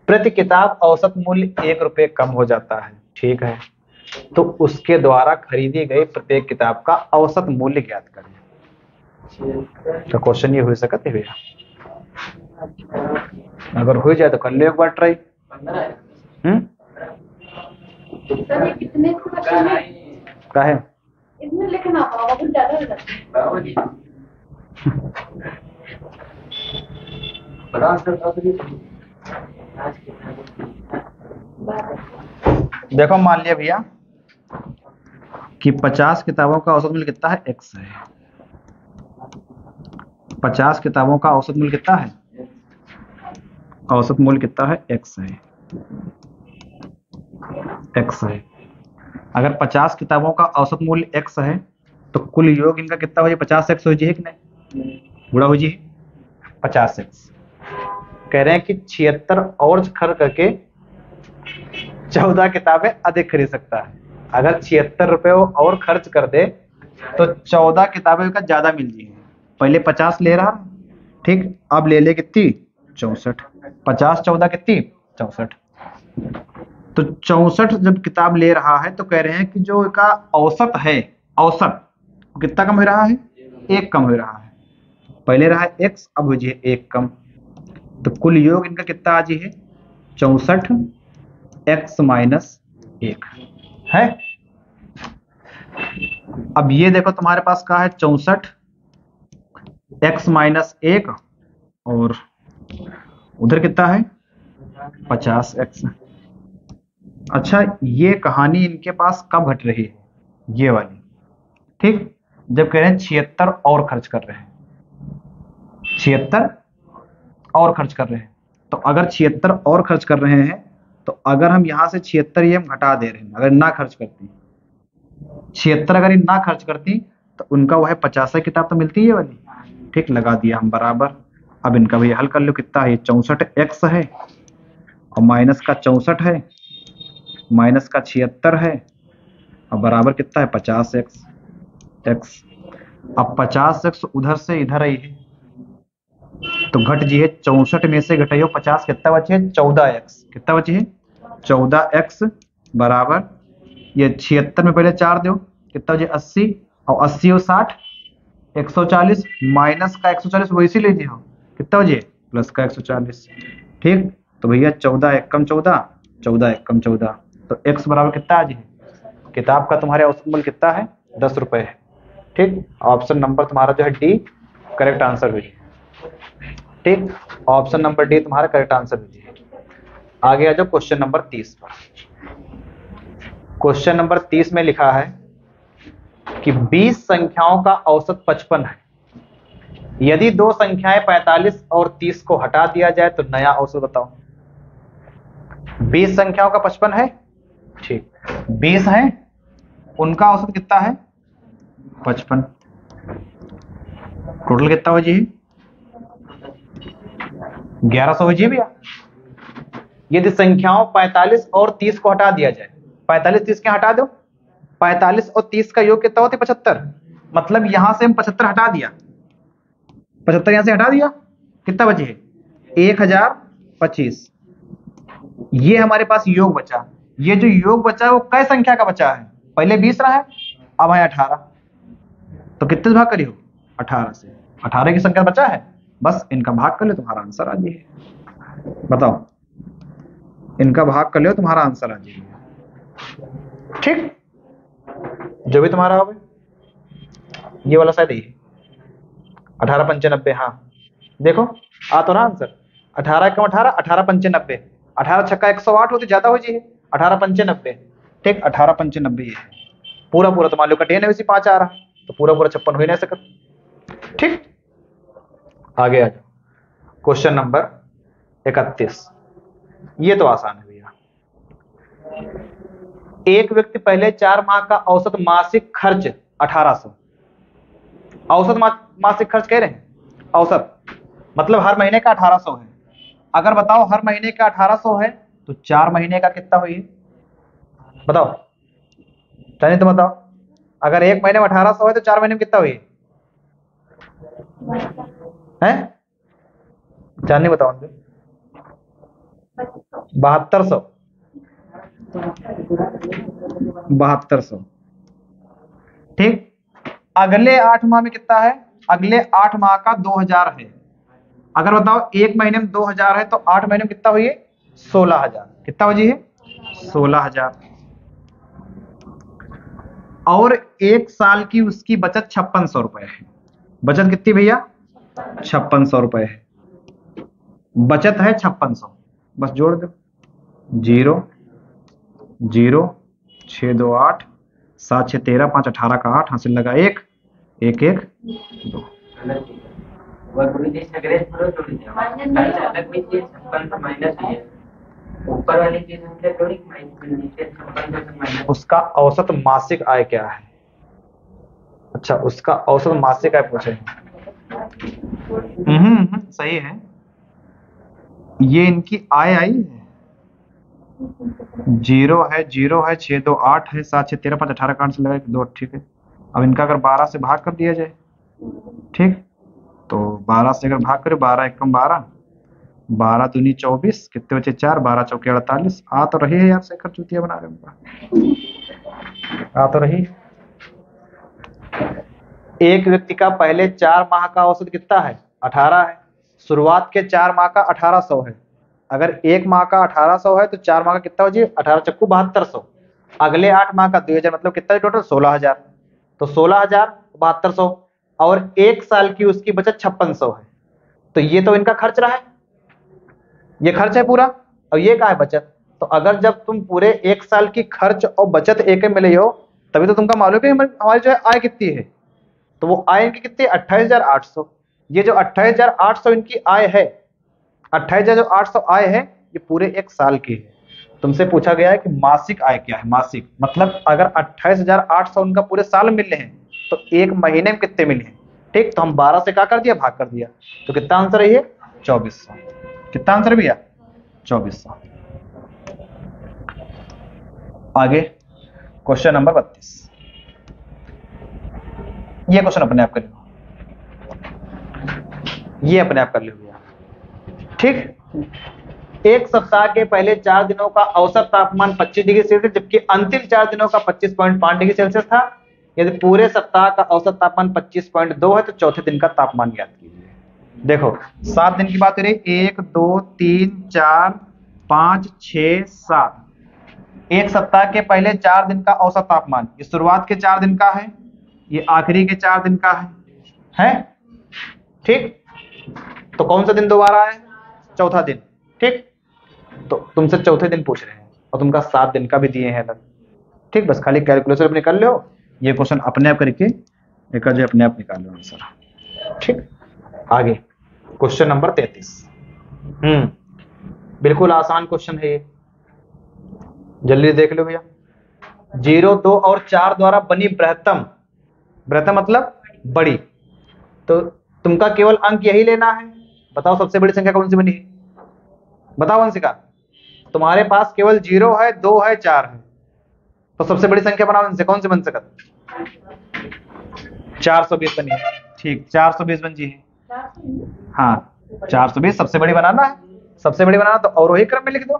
प्रति किताब औसत मूल्य 1 रुपये कम हो जाता है। ठीक है, तो उसके द्वारा खरीदी गई प्रत्येक किताब का औसत मूल्य ज्ञात करें। तो क्वेश्चन ये हो सकते भैया, अगर हो जाए तो कर लो एक बार ट्राई। सर ये कितने क्वेश्चन है? का है इसमें लिखना होगा कुछ ज्यादा हो जाता है। देखो मान लिया भैया कि 50 किताबों का औसत मूल्य कितना है, x है। 50 किताबों का औसत मूल्य कितना है, औसत मूल्य कितना है, x है, x है। अगर 50 किताबों का औसत मूल्य x है तो कुल योग इनका कितना हो जाए, 50x हो जाए कि नहीं, गुणा हो जाए 50x। कह रहे हैं कि 76 और खर्च करके 14 किताबें अधिक खरीद सकता है। अगर 76 रुपए और खर्च कर दे तो 14 किताबें का ज्यादा मिल जाएगी। पहले 50 ले रहा, ठीक, अब ले कितनी, 64। 50 14 कितनी, 64। तो 64 जब किताब ले रहा है तो कह रहे हैं कि जो का औसत है, औसत कितना कम हो रहा है, 1 कम हो रहा है। पहले रहा है x, अब हो जाए 1 कम। तो कुल योग इनका कितना आ जी है, 64x माइनस 1 है। अब ये देखो तुम्हारे पास क्या है, 64x माइनस 1 और उधर कितना है, 50x। अच्छा, ये कहानी इनके पास कब घट रही है, ये वाली, ठीक, जब कह रहे हैं 76 और खर्च कर रहे हैं, 76 और खर्च कर रहे हैं। तो अगर 76 और खर्च कर रहे हैं तो अगर हम यहां से 76 ये हम घटा दे रहे हैं, अगर ना खर्च करती 76 अगर ये ना खर्च करती तो उनका वह 50 किताब तो मिलती है वाली, ठीक, लगा दिया हम बराबर। अब इनका भैया हल कर लो, कितना है, 64x है और माइनस का 64 है, माइनस का 76 है और बराबर कितना है, 50x। अब 50x उधर से इधर आई है तो घट जी है, 64 में से घटाइयो 50, कितना बचे है, 14x। कितना बचे है, 14x बराबर, ये 76 में पहले 4 दो, कितना बचे 80 और 80 और 60 140 माइनस का 140 वैसे ले हो, कितना बचे प्लस का 140, ठीक। तो भैया 14 1 कम 14, 14 1 कम 14, तो x बराबर कितना आ जाए, किताब का तुम्हारे औसत मूल्य कितना है, 10 रुपए है, ठीक। ऑप्शन नंबर तुम्हारा जो है डी करेक्ट आंसर हुई, ठीक, ऑप्शन नंबर डी तुम्हारा करेक्ट आंसर हुई। आगे आ जाओ क्वेश्चन नंबर 30 पर। क्वेश्चन नंबर 30 में लिखा है कि 20 संख्याओं का औसत 55 है। यदि दो संख्याएं 45 और 30 को हटा दिया जाए तो नया औसत बताओ। 20 संख्याओं का 55 है, ठीक, 20 है, उनका औसत कितना है, 55। टोटल कितना हो जी, 1100 हो जी भैया। यदि संख्याओं 45 और 30 को हटा दिया जाए, 45 30 के हटा दो, 45 और 30 का योग कितना होता है, 75। मतलब यहां से हम 75 हटा दिया, 75 यहां से हटा दिया, कितना बचे, 1025। ये हमारे पास योग बचा। ये जो योग बचा है वो कै संख्या का बचा है, पहले 20 रहा है, अब है 18। तो कितने से भाग करियो, 18 से। 18 की संख्या बचा है, बस इनका भाग कर लो, तुम्हारा आंसर आ जाएगा। बताओ, इनका भाग कर लो, तुम्हारा आंसर आ जाएगा, ठीक। जो भी तुम्हारा हो, ये वाला शायद ये 1895, हाँ देखो आ तो रहा आंसर, 18 कम 18, 1895, 18 छक्का 108 होती, ज्यादा हो जी 1895, ठीक, 1895 ये है पूरा पूरा। तो मान लो कटे ना वैसे 5 आ रहा है तो पूरा पूरा 56 हो ही नहीं सकता, ठीक। आगे आ जाओ क्वेश्चन नंबर 31। ये तो आसान है भैया। एक व्यक्ति पहले 4 माह का औसत मासिक खर्च 1800, औसत मासिक खर्च कह रहे हैं, औसत मतलब हर महीने का 1800 है। अगर बताओ हर महीने का 1800 है तो 4 महीने का कितना हुई, बताओ, चाहे तो बताओ। अगर एक महीने में 1800 है तो 4 महीने में कितना हुई है, जाननी बताओ। 7200, 7200, ठीक। अगले 8 माह में कितना है, अगले 8 माह का 2000 है। अगर बताओ एक महीने में 2000 है तो 8 महीने में कितना हुई, 16000। कितना हो जी है, 16000, और 1 साल की उसकी बचत 5600 रुपए है। बचत कितनी भैया? 5600 रुपए है। बचत है 5600, बस जोड़ दो। 0 0 6 2 8 7 6 13 5 18 का 8 हासिल लगा 1 1 1 2। ऊपर वाली की संख्या थोड़ी नीचे 56 उसका औसत मासिक आय क्या है? अच्छा, उसका औसत मासिक आय पूछे। सही है। ये इनकी आय आई है। 0 है 0 है 6 2 8 है 7 6 13 5 18 का 8 से लगा 2, ठीक है। अब इनका अगर 12 से भाग कर दिया जाए, ठीक, तो 12 से अगर भाग करें, 12 एकम 12, 12 दूनी 24, कितने बचे 4, 12 चौके 48। आ तो रही है यार, शेखर चूतिया बना रहे उनका, आ तो रही है। एक व्यक्ति का पहले 4 माह का औसत कितना है? 18 है। शुरुआत के 4 माह का 1800 है। अगर 1 माह का 1800 है तो 4 माह का कितना हो जी? 18 चक्कू 7200। अगले 8 माह का 2000, मतलब कितना टोटल? 16000। तो 16000 7200 और 1 साल की उसकी बचत 5600 है। तो ये तो इनका खर्च रहा है, ये खर्च है पूरा, और ये क्या है? बचत। तो अगर जब तुम पूरे 1 साल की खर्च और बचत एक मिले हो, तभी तो तुमका मालूम है हमारी जो है आय कितनी है। तो वो आय इनकी कितनी? 28,800। ये जो 28,800 इनकी आय है, 28,800 आय है, ये पूरे 1 साल की है। तुमसे पूछा गया है कि मासिक आय क्या है? मासिक मतलब अगर 28,800 उनका पूरे साल मिले हैं तो 1 महीने में कितने मिले हैं? ठीक, तो हम 12 से क्या कर दिया? भाग कर दिया। तो कितना आंसर है ये? 2400। कितना आंसर है भैया? 2400। आगे क्वेश्चन नंबर 32। ये क्वेश्चन अपने आप कर लो, ये अपने आप कर लो भैया। ठीक, एक सप्ताह के पहले 4 दिनों का औसत तापमान 25 डिग्री सेल्सियस, जबकि अंतिम 4 दिनों का 25.5 डिग्री सेल्सियस था। यदि पूरे सप्ताह का औसत तापमान 25.2 है तो चौथे दिन का तापमान ज्ञात कीजिए। देखो 7 दिन की बात हो रही, 1 2 3 4 5 6 7। एक सप्ताह के पहले 4 दिन का औसत तापमान, ये शुरुआत के 4 दिन का है, ये आखिरी के 4 दिन का है? ठीक, तो कौन सा दिन दोबारा है? चौथा दिन। ठीक, तो तुमसे चौथे दिन पूछ रहे हैं और तुमका 7 दिन का भी दिए हैं अलग। ठीक, बस खाली कैलकुलेटर अपने कर लो, ये क्वेश्चन अपने आप करके एक जो अपने आप निकाल लो आंसर। ठीक, आगे क्वेश्चन नंबर 33। बिल्कुल आसान क्वेश्चन है ये, जल्दी देख लो भैया। 0 2 और 4 द्वारा बनी बृहत्तम, बृहत्तम मतलब बड़ी, तो तुमका केवल अंक यही लेना है। बताओ सबसे बड़ी संख्या कौन सी बनी है? बताओ वंशिका, तुम्हारे पास केवल 0 है 2 है 4 है, तो सबसे बड़ी संख्या बनाओ, इनसे कौन सी बन सकता? 420 बनी है। ठीक, 420 बन जी है। हाँ, 420 सबसे बड़ी बनाना है। सबसे बड़ी बनाना तो अवरोही क्रम में लिख दो,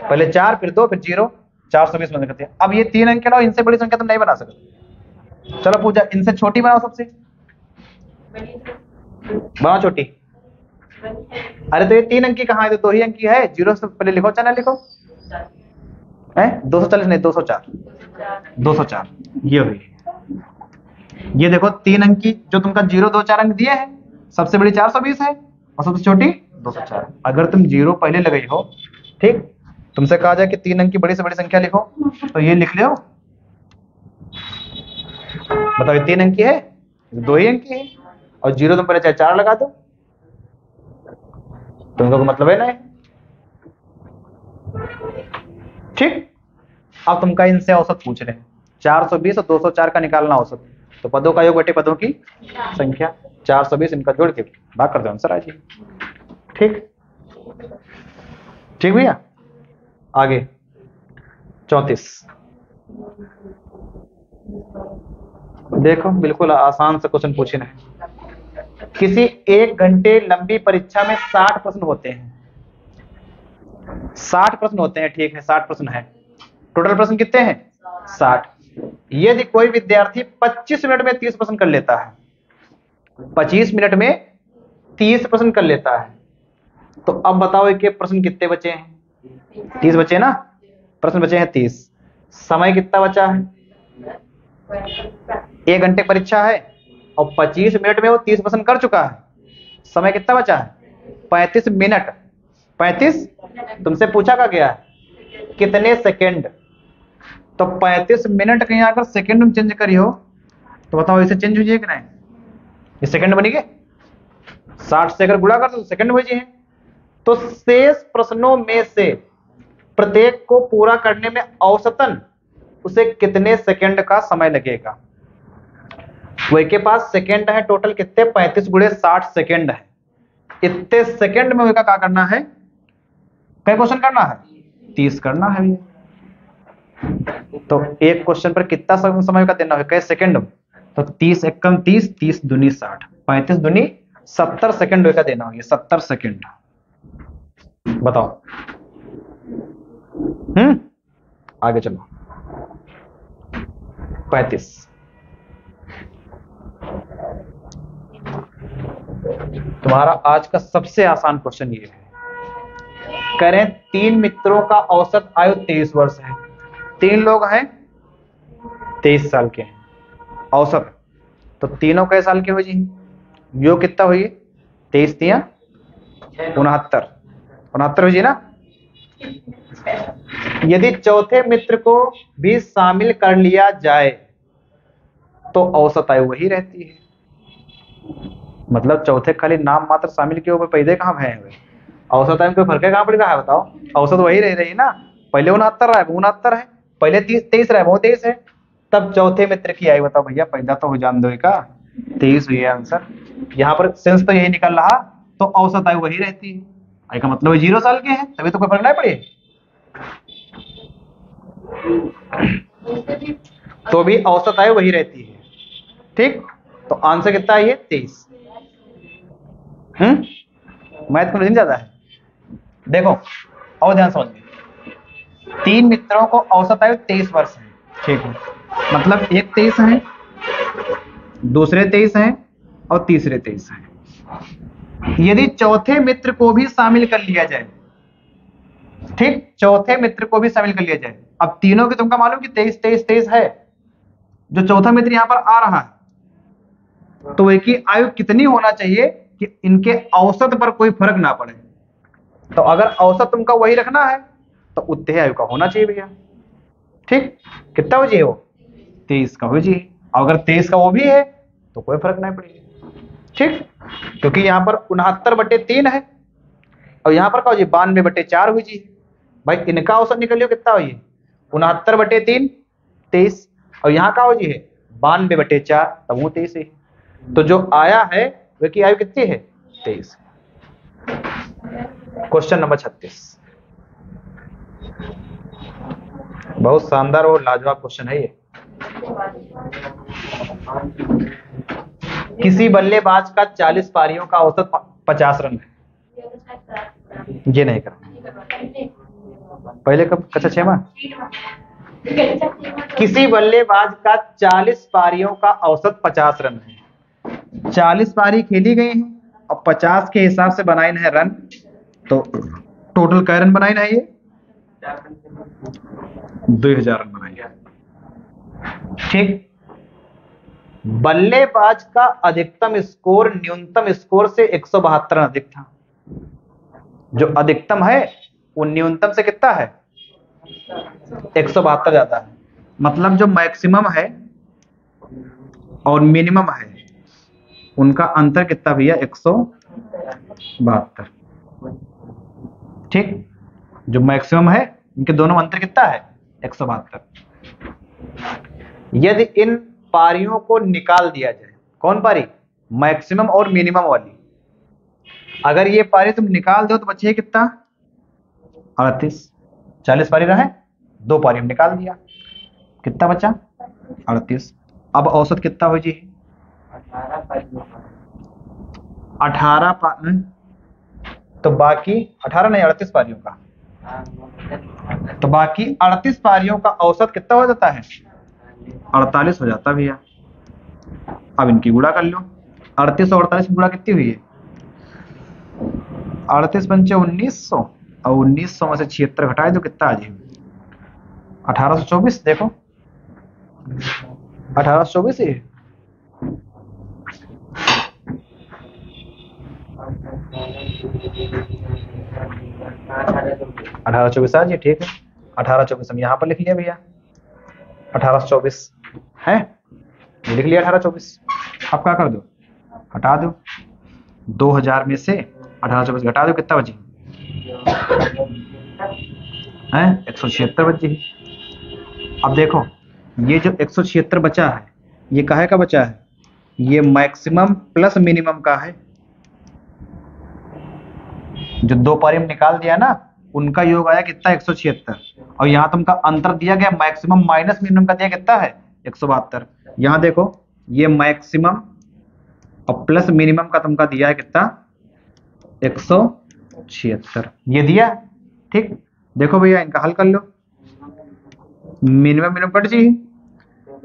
पहले 4 फिर 2 फिर 0, 420 बन सकते हैं। अब ये 3 अंक के अलावा इनसे बड़ी संख्या तुम नहीं बना सकते। चलो पूजा, इनसे छोटी बनाओ, सबसे बनाओ छोटी। अरे तो ये 3 अंक की कहाँ है? तो 2 ही अंक की है। 0 से पहले लिखो, चाहे ना लिखो है? 240 नहीं, 204। 204 ये हुई। ये देखो 3 अंक की जो तुमका 0 2 4 अंक दिए हैं, सबसे बड़ी 420 है और सबसे छोटी 204। अगर तुम 0 पहले लगाई हो, ठीक, तुमसे कहा जाए कि 3 अंक की बड़ी से बड़ी संख्या लिखो, तो ये लिख लो। बताओ ये 3 अंक की है, 2 ही अंक की है, और 0 तुम पहले चाहे 4 लगा दो, तुमको कोई मतलब है ना। ठीक, अब तुमका इनसे औसत पूछ रहे हैं। 420 और 204 का निकालना औसत, तो पदों का योग बटे पदों की संख्या। 420 इनका जोड़ के भाग कर दो, आंसर आ जाएगा। ठीक, ठीक भैया। आगे 34 देखो, बिल्कुल आसान से क्वेश्चन पूछे ना। किसी 1 घंटे लंबी परीक्षा में 60 प्रश्न होते हैं। 60 प्रश्न होते हैं, ठीक है, 60 प्रश्न है। टोटल प्रश्न कितने हैं? 60। यदि कोई विद्यार्थी 25 मिनट में 30 प्रश्न कर लेता है, 25 मिनट में 30 प्रश्न कर लेता है, तो अब बताओ कि प्रश्न कितने बचे हैं? 30 बचे ना, प्रश्न बचे हैं 30। समय कितना बचा है? 1 घंटे परीक्षा है और 25 मिनट में वो 30% कर चुका है। समय कितना बचा है? 35 मिनट। 35 तुमसे पूछा क्या गया है कितने सेकंड, तो 35 मिनट कहीं अगर सेकंड में चेंज करी हो तो बताओ इसे चेंज हो जाएगी नहीं? ये सेकंड बनेगी। 60 से अगर गुणा कर तो सेकंड हो जाए। तो शेष प्रश्नों में से प्रत्येक को पूरा करने में औसतन उसे कितने सेकंड का समय लगेगा? वही के पास सेकंड है टोटल कितने? 35 गुणे 60 सेकंड है। इतने सेकंड में क्या करना है? क्या क्वेश्चन करना है? 30 करना है भैया। तो एक क्वेश्चन पर कितना समय का देना है? कैसे सेकंड? तो 30 एकम 30, 30 दूनी 60, 35 दूनी 70 सेकंड का देना होगा। 70 सेकंड बताओ। आगे चलो। 35 तुम्हारा आज का सबसे आसान क्वेश्चन ये है। करें 3 मित्रों का औसत आयु 23 वर्ष है। 3 लोग हैं 23 साल के हैं औसत, तो तीनों कै साल के हो जी? योग कितना हुई? 23 तिया 69, 69 हो जी ना। यदि चौथे मित्र को भी शामिल कर लिया जाए तो औसत आयु वही रहती है। मतलब चौथे खाली नाम मात्र शामिल किए हुए पैदे कहाँ भय हुए, औसत आयु कोई फर्क है कहाँ पड़ रहा है? बताओ। औसत वही रह रही ना। पहले 69 रहा है, 69 है। पहले 23 रहा है, वो 23 है। तब चौथे मित्र की आयु बताओ भैया, पैदा तो हो जान दो का 23 हुई है आंसर। यहाँ पर सेंस तो यही निकल रहा, तो औसत आयु वही रहती है। आई का मतलब 0 साल के हैं, तभी तो कोई फर्क नहीं पड़े। तो भी औसत आयु वही रहती है। ठीक, तो आंसर कितना है? 23। मैथ को नहीं ज्यादा है। देखो और ध्यान समझिए। 3 मित्रों को औसत आयु 23 वर्ष है। ठीक है, मतलब एक 23 है, दूसरे 23 हैं और तीसरे 23 हैं। यदि चौथे मित्र को भी शामिल कर लिया जाए, ठीक, चौथे मित्र को भी शामिल कर लिया जाए। अब तीनों की तुमको मालूम कि 23 23 23 है, जो चौथा मित्र यहां पर आ रहा है, तो एक ही आयु कितनी होना चाहिए कि इनके औसत पर कोई फर्क ना पड़े? तो अगर औसत तुमका वही रखना है तो उतने आयु का होना चाहिए भैया। ठीक, कितना हो जाए? वो 23 का हो जाए। अगर 23 का वो भी है तो कोई फर्क नहीं पड़ेगा। ठीक, क्योंकि यहाँ पर 69/3 है और यहाँ पर क्या हो जाए? 92/4 हुई जी। भाई इनका औसत निकलियो कितना हुई? 69/3 23, और यहाँ का हो जी है 92/4, तब वो 23 है। तो जो आया है वह की आयु कितनी है? 23। क्वेश्चन नंबर 36 बहुत शानदार और लाजवाब क्वेश्चन है ये। किसी बल्लेबाज का 40 पारियों का औसत 50 रन है। ये नहीं करना पहले कब? कक्षा 6 में। किसी बल्लेबाज का 40 पारियों का औसत 50 रन है। 40 पारी खेली गई हैं और 50 के हिसाब से बनाई है रन, तो टोटल कै रन बनाई है? ये 2000 रन बनाई है। ठीक, बल्लेबाज का अधिकतम स्कोर न्यूनतम स्कोर से 172 रन अधिक था। जो अधिकतम है वो न्यूनतम से कितना है? 172 ज्यादा है। मतलब जो मैक्सिमम है और मिनिमम है उनका अंतर कितना भैया? 172। ठीक, जो मैक्सिमम है इनके दोनों अंतर कितना है? 172। यदि इन पारियों को निकाल दिया जाए, कौन पारी? मैक्सिमम और मिनिमम वाली। अगर ये पारी तुम निकाल दो तो बचे कितना? 38। 40 पारी रहे, 2 पारी हम निकाल दिया, कितना बचा? 38। अब औसत कितना हो जी? 18 तो बाकी 18 नहीं 38 पारियों का, तो बाकी 38 पारियों का औसत कितना हो जाता है? 48 हो जाता भैया। अब इनकी गुणा कर लो। 38 और 48 की गुणा कितनी हुई है? 38 पंचे 1900 और 1900 में से 76 घटाए तो कितना आ जाए? 1824। देखो 1824 ही है। अठारह चौबीस आज ये ठीक है। 1824 हम यहाँ पर लिख लिया भैया, 1824 है, ये लिख लिया 1824। अब क्या कर दो, हटा दो, 2000 में से 1824 घटा दो, कितना बची है, 176 बची। अब देखो ये जो 176 बचा है, ये काहे का बचा है, ये मैक्सिमम प्लस मिनिमम का है। जो दो पारी में निकाल दिया ना, उनका योग आया कितना, 176। और यहाँ तुमका अंतर दिया गया, मैक्सिमम माइनस मिनिमम का दिया कितना है, 172। यहाँ देखो ये मैक्सिमम और प्लस मिनिमम का तुमका दिया है कितना, 176 ये दिया। ठीक, देखो भैया इनका हल कर लो, मिनिमम मिनिमम कट जी,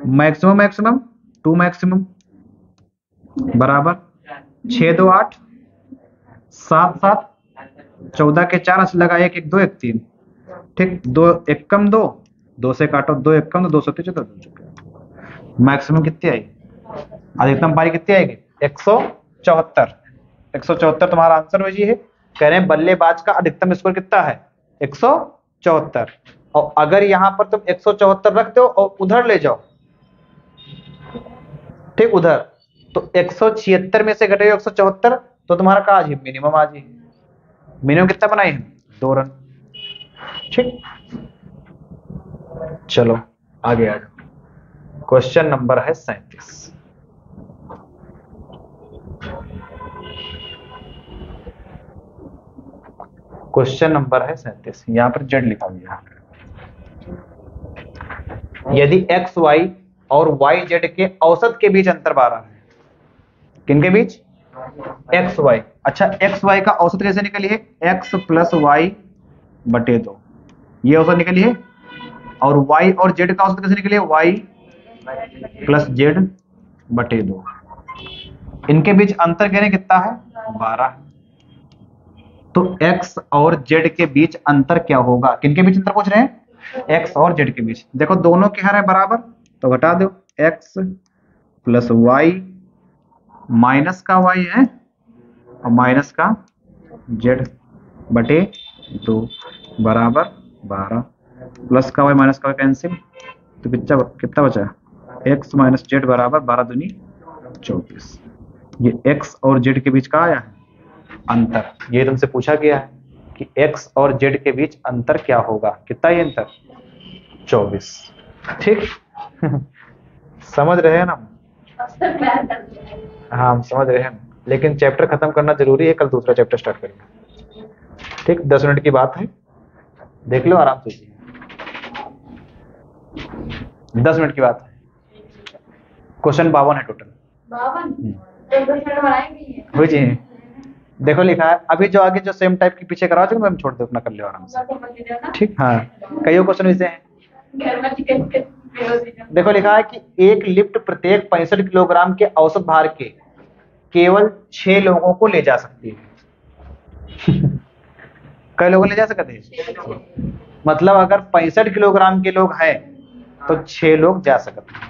मैक्सिमम मैक्सिमम 2 मैक्सिमम बराबर 6 2 8 7 7 14 के 4 असली लगा 1 1 2 1 3। ठीक, 2 1 कम 2, 2 से काटो 2 1 कम 2 2 मैक्सिमम कितनी आई, अधिकतम पारी कितनी आएगी, 174। 174 तुम्हारा आंसर हो जी है। कह रहे हैं बल्लेबाज का अधिकतम स्कोर कितना है, 174। और अगर यहाँ पर तुम 174 रखते हो और उधर ले जाओ, ठीक उधर, तो 176 में से घटे 174, तो तुम्हारा का आज मिनिमम आज ही, मिनिमम कितना बनाए हैं, 2 रन। ठीक, चलो आगे आ जाओ। क्वेश्चन नंबर है 37। क्वेश्चन नंबर है 37, यहाँ पर जेड लिखा हुआ है। यदि एक्स वाई और वाई जेड के औसत के बीच अंतर 12 है, किनके बीच, एक्स वाई। अच्छा एक्स वाई का औसत कैसे निकली है, एक्स प्लस वाई बटे 2, ये औसत निकली है। और वाई और जेड का औसत कैसे निकली है, वाई प्लस जेड बटे 2। इनके बीच अंतर कह रहे कितना है, 12। तो एक्स और जेड के बीच अंतर क्या होगा, किनके बीच अंतर पूछ रहे हैं, एक्स और जेड के बीच। देखो दोनों के हर है बराबर, तो घटा दो, एक्स प्लस वाई माइनस का वाई है और माइनस का जेड बटे 2 बराबर 12। प्लस का वाई माइनस का वाई कैंसिल, तो कितना बचा, एक्स माइनस जेड बराबर 12 दूनी 24। ये एक्स और जेड के बीच का आया है अंतर, ये तुमसे पूछा गया है कि एक्स और जेड के बीच अंतर क्या होगा, कितना ये अंतर, 24। ठीक समझ रहे हैं ना, हाँ हम समझ रहे हैं, लेकिन चैप्टर खत्म करना जरूरी है, कल दूसरा चैप्टर स्टार्ट करेंगे। ठीक, 10 मिनट की बात है, देख लो आराम से, 10 मिनट की बात है। क्वेश्चन 52 है टोटल, 52 जी। देखो लिखा है, अभी जो आगे जो सेम टाइप के पीछे कराओ, मैं छोड़ दो, अपना कर लो आराम से। ठीक, हाँ कई क्वेश्चन वैसे हैं। देखो लिखा है कि एक लिफ्ट प्रत्येक 65 किलोग्राम के औसत भार के केवल 6 लोगों को ले जा सकती है। कई लोगों ले जा सकते हैं, मतलब अगर 65 किलोग्राम के लोग हैं तो 6 लोग जा सकते हैं।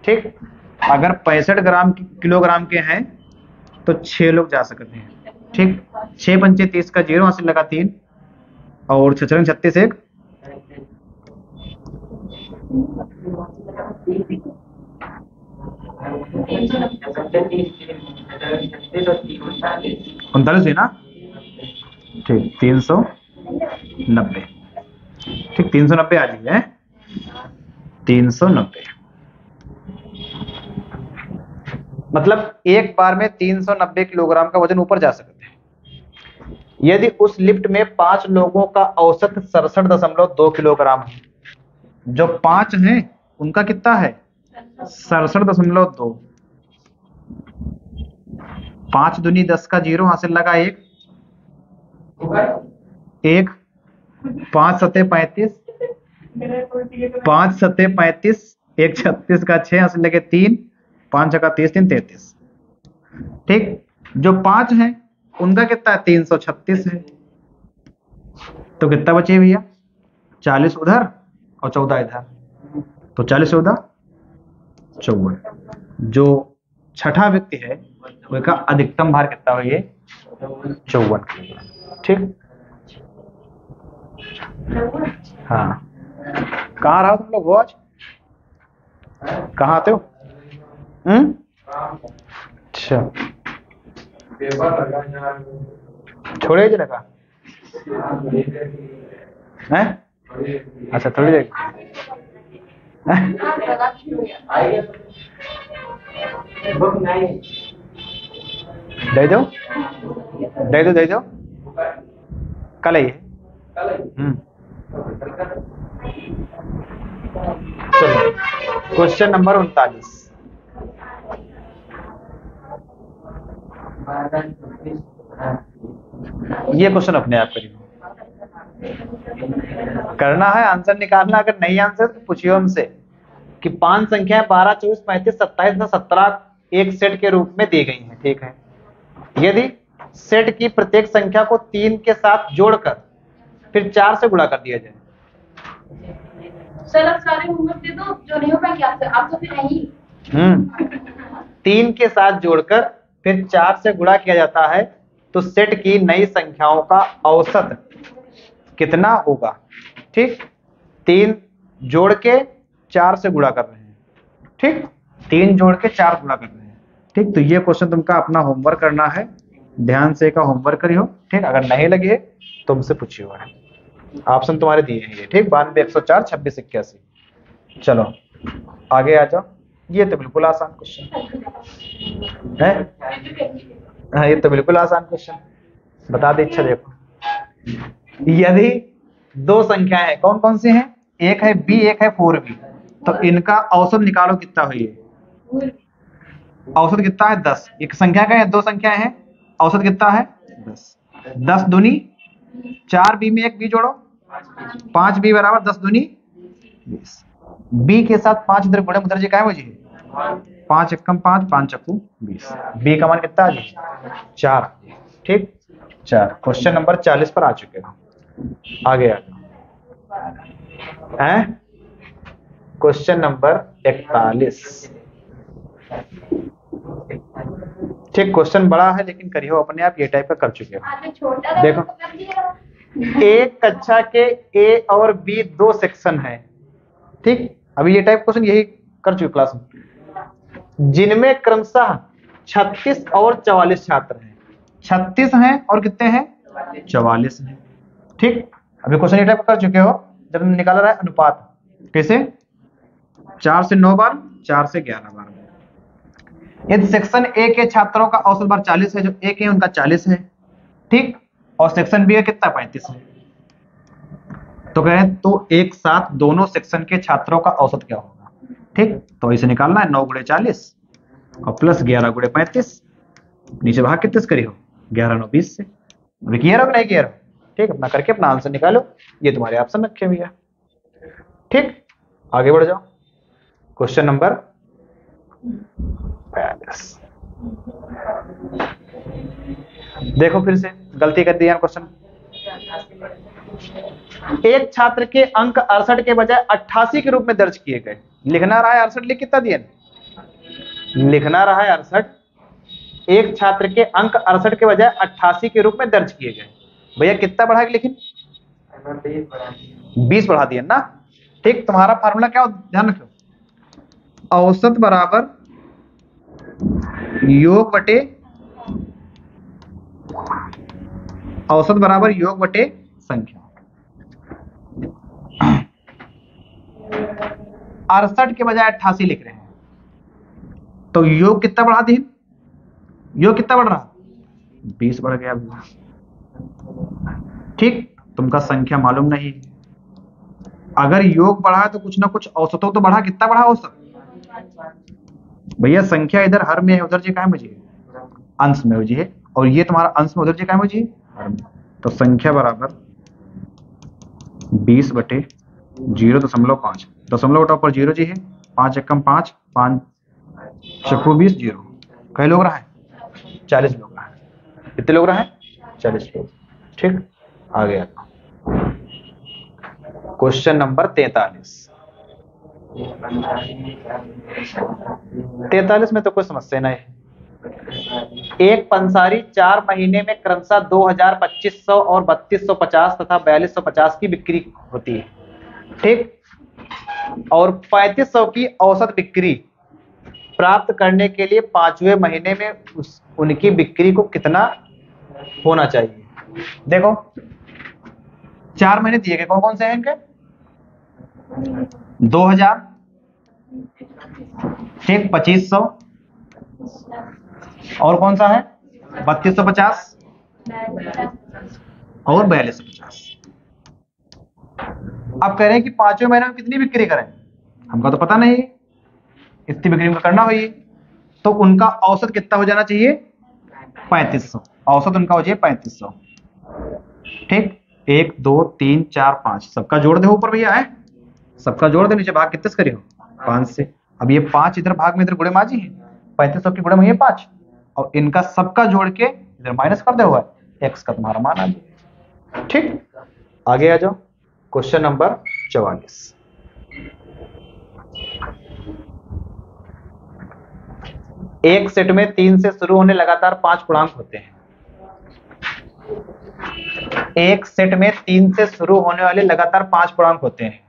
ठीक, अगर 65 किलोग्राम के हैं तो 6 लोग जा सकते हैं। ठीक, 6 पंचे 30 का 0 हासिल लगा 3 और 6 36 1 39 है ना। ठीक, 390। ठीक, 390 आ जाइए, 390 मतलब एक बार में 390 किलोग्राम का वजन ऊपर जा सकते हैं। यदि उस लिफ्ट में 5 लोगों का औसत 67.2 किलोग्राम है, जो 5 हैं उनका कितना है, 67.2। 5 दूनी 10 का 0 हासिल लगा 1 1 5 सते 35 5 सते 35 1 36 का 6 हासिल लगे 3 5 का 30 3 33। ठीक, जो 5 है उनका कितना है, 336 है। तो कितना बचे भैया, 40 उधर और 14 इधर, तो 40 14 54। जो छठा व्यक्ति है उसका अधिकतम भार कितना है? ये 54 किलोग्राम। ठीक, हाँ। कहाँ रहा तुम लोग? वो आज कहाँ आते हो? अच्छा, छोड़े जी लगा हैं? अच्छा, थोड़ी देर दे दो, दे दो, दे दो, कल ही है। चलो, क्वेश्चन नंबर 39। ये क्वेश्चन अपने आप करिए, करना है, आंसर निकालना। अगर नहीं आंसर तो पूछिए उनसे कि 5 संख्याएं 12, 24, 35, 27 तथा 17 एक सेट के रूप में दी गई हैं। ठीक है, यदि सेट की प्रत्येक संख्या को 3 के साथ जोड़कर फिर 4 से गुणा कर दिया जाए। सर अब सारे होमवर्क दे दो, जो नहीं हो पाएंगे आप तो फिर नहीं। 3 के साथ जोड़कर फिर 4 से गुणा किया जाता है तो सेट की नई संख्याओं का औसत कितना होगा? ठीक, 3 जोड़ के 4 से गुणा कर रहे हैं। ठीक, 3 जोड़ के 4 गुणा कर रहे हैं। ठीक, तो ये क्वेश्चन तुमका अपना होमवर्क करना है, ध्यान से का होमवर्क करियो। ठीक, अगर नहीं लगे तुमसे पूछियो, ऑप्शन तुम्हारे दिए हैं ये। ठीक, 92, 104, 26, 81। चलो आगे आ जाओ। ये तो बिल्कुल आसान क्वेश्चन है। हाँ, ये तो बिल्कुल आसान क्वेश्चन बता दे। अच्छा देखो, यदि 2 संख्याएं हैं, कौन कौन सी हैं? एक है b, एक है 4b, तो इनका औसत निकालो कितना हुई है? औसत कितना है? 10। एक संख्या का है, 2 संख्याएं हैं, औसत कितना है? 10। 10 दूनी 4b में एक b जोड़ो, 5b बराबर 10 दूनी 20। b के साथ 5 इधर गुणे उधर जी क्या है मुझे? 5 एकम 5, 5 चक्कू 20। b का मान कितना है? 4। ठीक, 4। क्वेश्चन नंबर 40 पर आ चुके हो। आगे आ हैं, क्वेश्चन नंबर 41। ठीक, क्वेश्चन बड़ा है लेकिन करियो अपने आप, ये टाइप का कर चुके हो। देखो, एक कक्षा के ए और बी 2 सेक्शन है। ठीक, अभी ये टाइप क्वेश्चन यही कर चुके क्लास में, जिनमें क्रमशः 36 और 44 छात्र हैं। 36 हैं और कितने हैं? 44 हैं। ठीक, अभी क्वेश्चन ये टाइप कर चुके हो। जब हमने निकाला रहा है अनुपात, कैसे? 4 से 9 बार, 4 से 11 बार। यदि सेक्शन ए के छात्रों का औसत बार 40 है, जो ए के उनका 40 है। ठीक, और सेक्शन बी का कितना? 35 है। तो कह रहे हैं तो एक साथ दोनों सेक्शन के छात्रों का औसत क्या होगा? ठीक, तो इसे निकालना है 9 गुणे 40 और प्लस 11 गुणे 35। नीचे भाग कितने से करी हो? 11 9 20 से। अभी किया रहो नहीं किया रहो? ठीक, अपना करके अपना आंसर निकालो। ये तुम्हारे ऑप्शन रखे हुए हैं। ठीक, आगे बढ़ जाओ। Question number 42। देखो फिर से गलती कर दिया क्वेश्चन। एक छात्र के अंक 68 के बजाय 88 के रूप में दर्ज किए गए। लिखना रहा है 68, लिख कितना दिया? लिखना रहा है 68। एक छात्र के अंक 68 के बजाय 88 के रूप में दर्ज किए गए। भैया कितना बढ़ा के लेकिन? 20 बढ़ा दिया ना। ठीक, तुम्हारा फार्मूला क्या हो? ध्यान रखो, औसत बराबर योग बटे औसत बराबर योग बटे संख्या। 68 के बजाय 88 लिख रहे हैं, तो योग कितना बढ़ा दिए? योग कितना बढ़ रहा? 20 बढ़ गया। ठीक, तुमका संख्या मालूम नहीं। अगर योग बढ़ा है तो कुछ ना कुछ औसतों तो बढ़ा। कितना बढ़ा औसत? भैया संख्या इधर हर में है, उधर जी क्या है मुझे? अंश में मुझे है, और ये तुम्हारा अंश में, उधर जी क्या है मुझे? हर में। तो संख्या बराबर 20 बटे 0.5। दशमलव उठाओ पर 0 जी है। 5 एकम 5, 5 चक्कू 20, 0। कई लोग रहा है? 40 लोग रहा है। कितने लोग रहा है? 40 लोग। ठीक, आ गया क्वेश्चन नंबर 43। 43 में तो कोई समस्या नहीं है। एक पंसारी 4 महीने में क्रमशः 2000, 2500 और 3250 तथा 4250 की बिक्री होती है, ठीक। और 3500 की औसत बिक्री प्राप्त करने के लिए 5वें महीने में उनकी बिक्री को कितना होना चाहिए। देखो 4 महीने दिए गए, कौन कौन से हैं इनके? 2000, ठीक, 2500 और कौन सा है? 3250 और 4250। अब कह रहे हैं कि 5वें महीने में कितनी बिक्री करें, हमको तो पता नहीं, इतनी बिक्री में करना होगी, तो उनका औसत कितना हो जाना चाहिए? 3500। औसत उनका हो जाए 3500, ठीक। 1 2 3 4 5 सबका जोड़ दे ऊपर भैया है, सबका जोड़ दे, नीचे भाग कितने से करे हो? 5 से। अब ये 5 इधर भाग में इधर गुणे माजी है, 3500 की गुणे में ये 5, और इनका सबका जोड़ के इधर माइनस कर दे हुआ है, x का तुम्हारा मान आ गया, ठीक। आगे आ जाओ, क्वेश्चन नंबर 44। एक सेट में 3 से शुरू होने लगातार 5 पूर्णांक होते हैं। एक सेट में 3 से शुरू होने वाले लगातार 5 पूर्णांक होते हैं।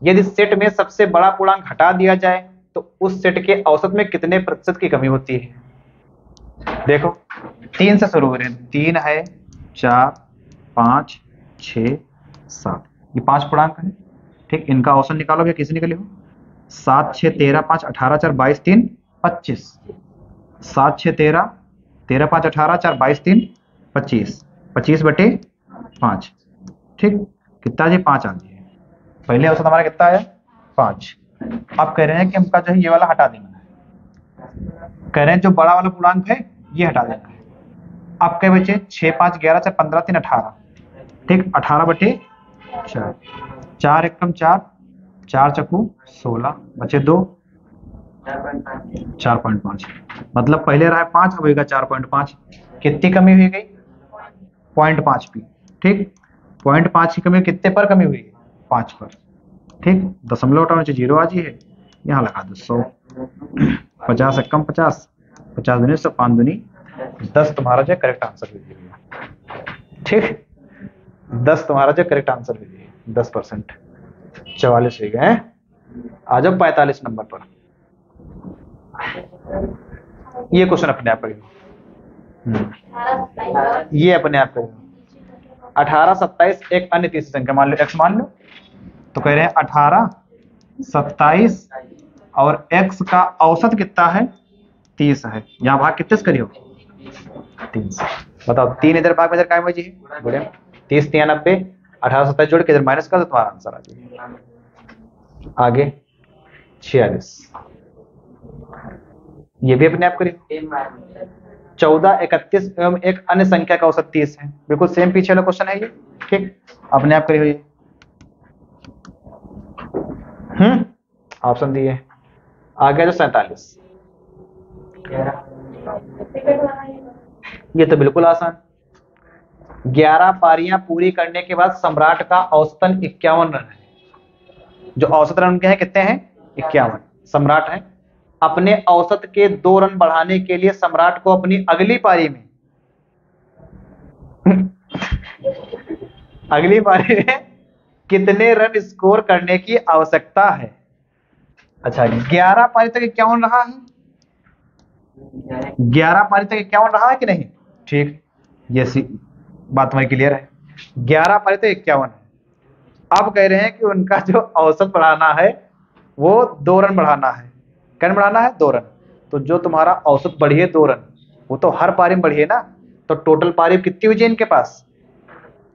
यदि सेट में सबसे बड़ा पूर्णांक हटा दिया जाए तो उस सेट के औसत में कितने प्रतिशत की कमी होती है? देखो 3 से शुरू हो रहे हैं, 3 है, 4, 5, 6, 7, ये 5 पूर्णांक है, ठीक। इनका औसत निकालो, किसी निकले हो? 7 6 13 5 18 4 22 3 25। 7 6 13, 13 5 18 4 22 3 25, 25/5, ठीक। कितना जी? 5 आ गया। पहले औसत हमारा कितना है? 5। अब कह रहे हैं कि हमका जो है ये वाला हटा देना है, कह रहे हैं जो बड़ा वाला पूर्णांक है ये हटा देना है। अब क्या बचे? 6 5 11 4 15 3 18, ठीक। 18/4, 4 एकम 4, 4 चक्कू 16, बचे 2, 4.5। मतलब पहले रहा 5, अब होगा 4.5। कितनी कमी हुई गई? 0.5 पी, ठीक। 0.5 की कमी कितने पर कमी हुई? 5 पर, ठीक। दशमलव हटाओ, नीचे 0 आ जी है, यहाँ लगा दो 100। 50 एकम 50, 50 दूनी 100, 5 दूनी 10 तुम्हारा जो करेक्ट आंसर हो जाएगा, ठीक। 10 तुम्हारा जो करेक्ट आंसर हो जाएगा, 10%। 44 हो गए। आ जाओ 45 नंबर पर। ये क्वेश्चन अपने आप करिए, ये अपने आप करिए। 18 27 एक अन्य तीसरी संख्या मान लो, x मान लो, तो कह रहे हैं 18 27 और x का औसत कितना है? 30 है। यहाँ भाग कितने से करियो? 3 से। बताओ 3 इधर भाग में इधर कायम हो जी, बोले 30 3 90, 18 27 जोड़ के इधर माइनस कर दो, तुम्हारा आंसर आ जाएगा। आगे 46, ये भी अपने आप करिए। 14 31 एवं एक अन्य संख्या का औसत 30 है। बिल्कुल सेम पीछे वाला क्वेश्चन है ये, ठीक। अपने आप करिए। ऑप्शन दिए। आगे जो 47, ये तो बिल्कुल आसान। 11 पारियां पूरी करने के बाद सम्राट का औसतन 51 रन है। जो औसत रन उनके हैं कितने हैं? 51। सम्राट है। अपने औसत के 2 रन बढ़ाने के लिए सम्राट को अपनी अगली पारी में अगली पारी में कितने रन स्कोर करने की आवश्यकता है? अच्छा 11 पारी तक 51 रहा है, 11 पारी तक 51 रहा है कि नहीं? ठीक, ये बात तुम्हारी क्लियर है। 11 पारी तक 51 है। अब कह रहे हैं कि उनका जो औसत बढ़ाना है वो 2 रन बढ़ाना है। क्या बढ़ाना है? 2 रन। तो जो तुम्हारा औसत बढ़ी है 2 रन, वो तो हर पारी में बढ़ी है ना, तो टोटल पारी कितनी हुई है इनके पास?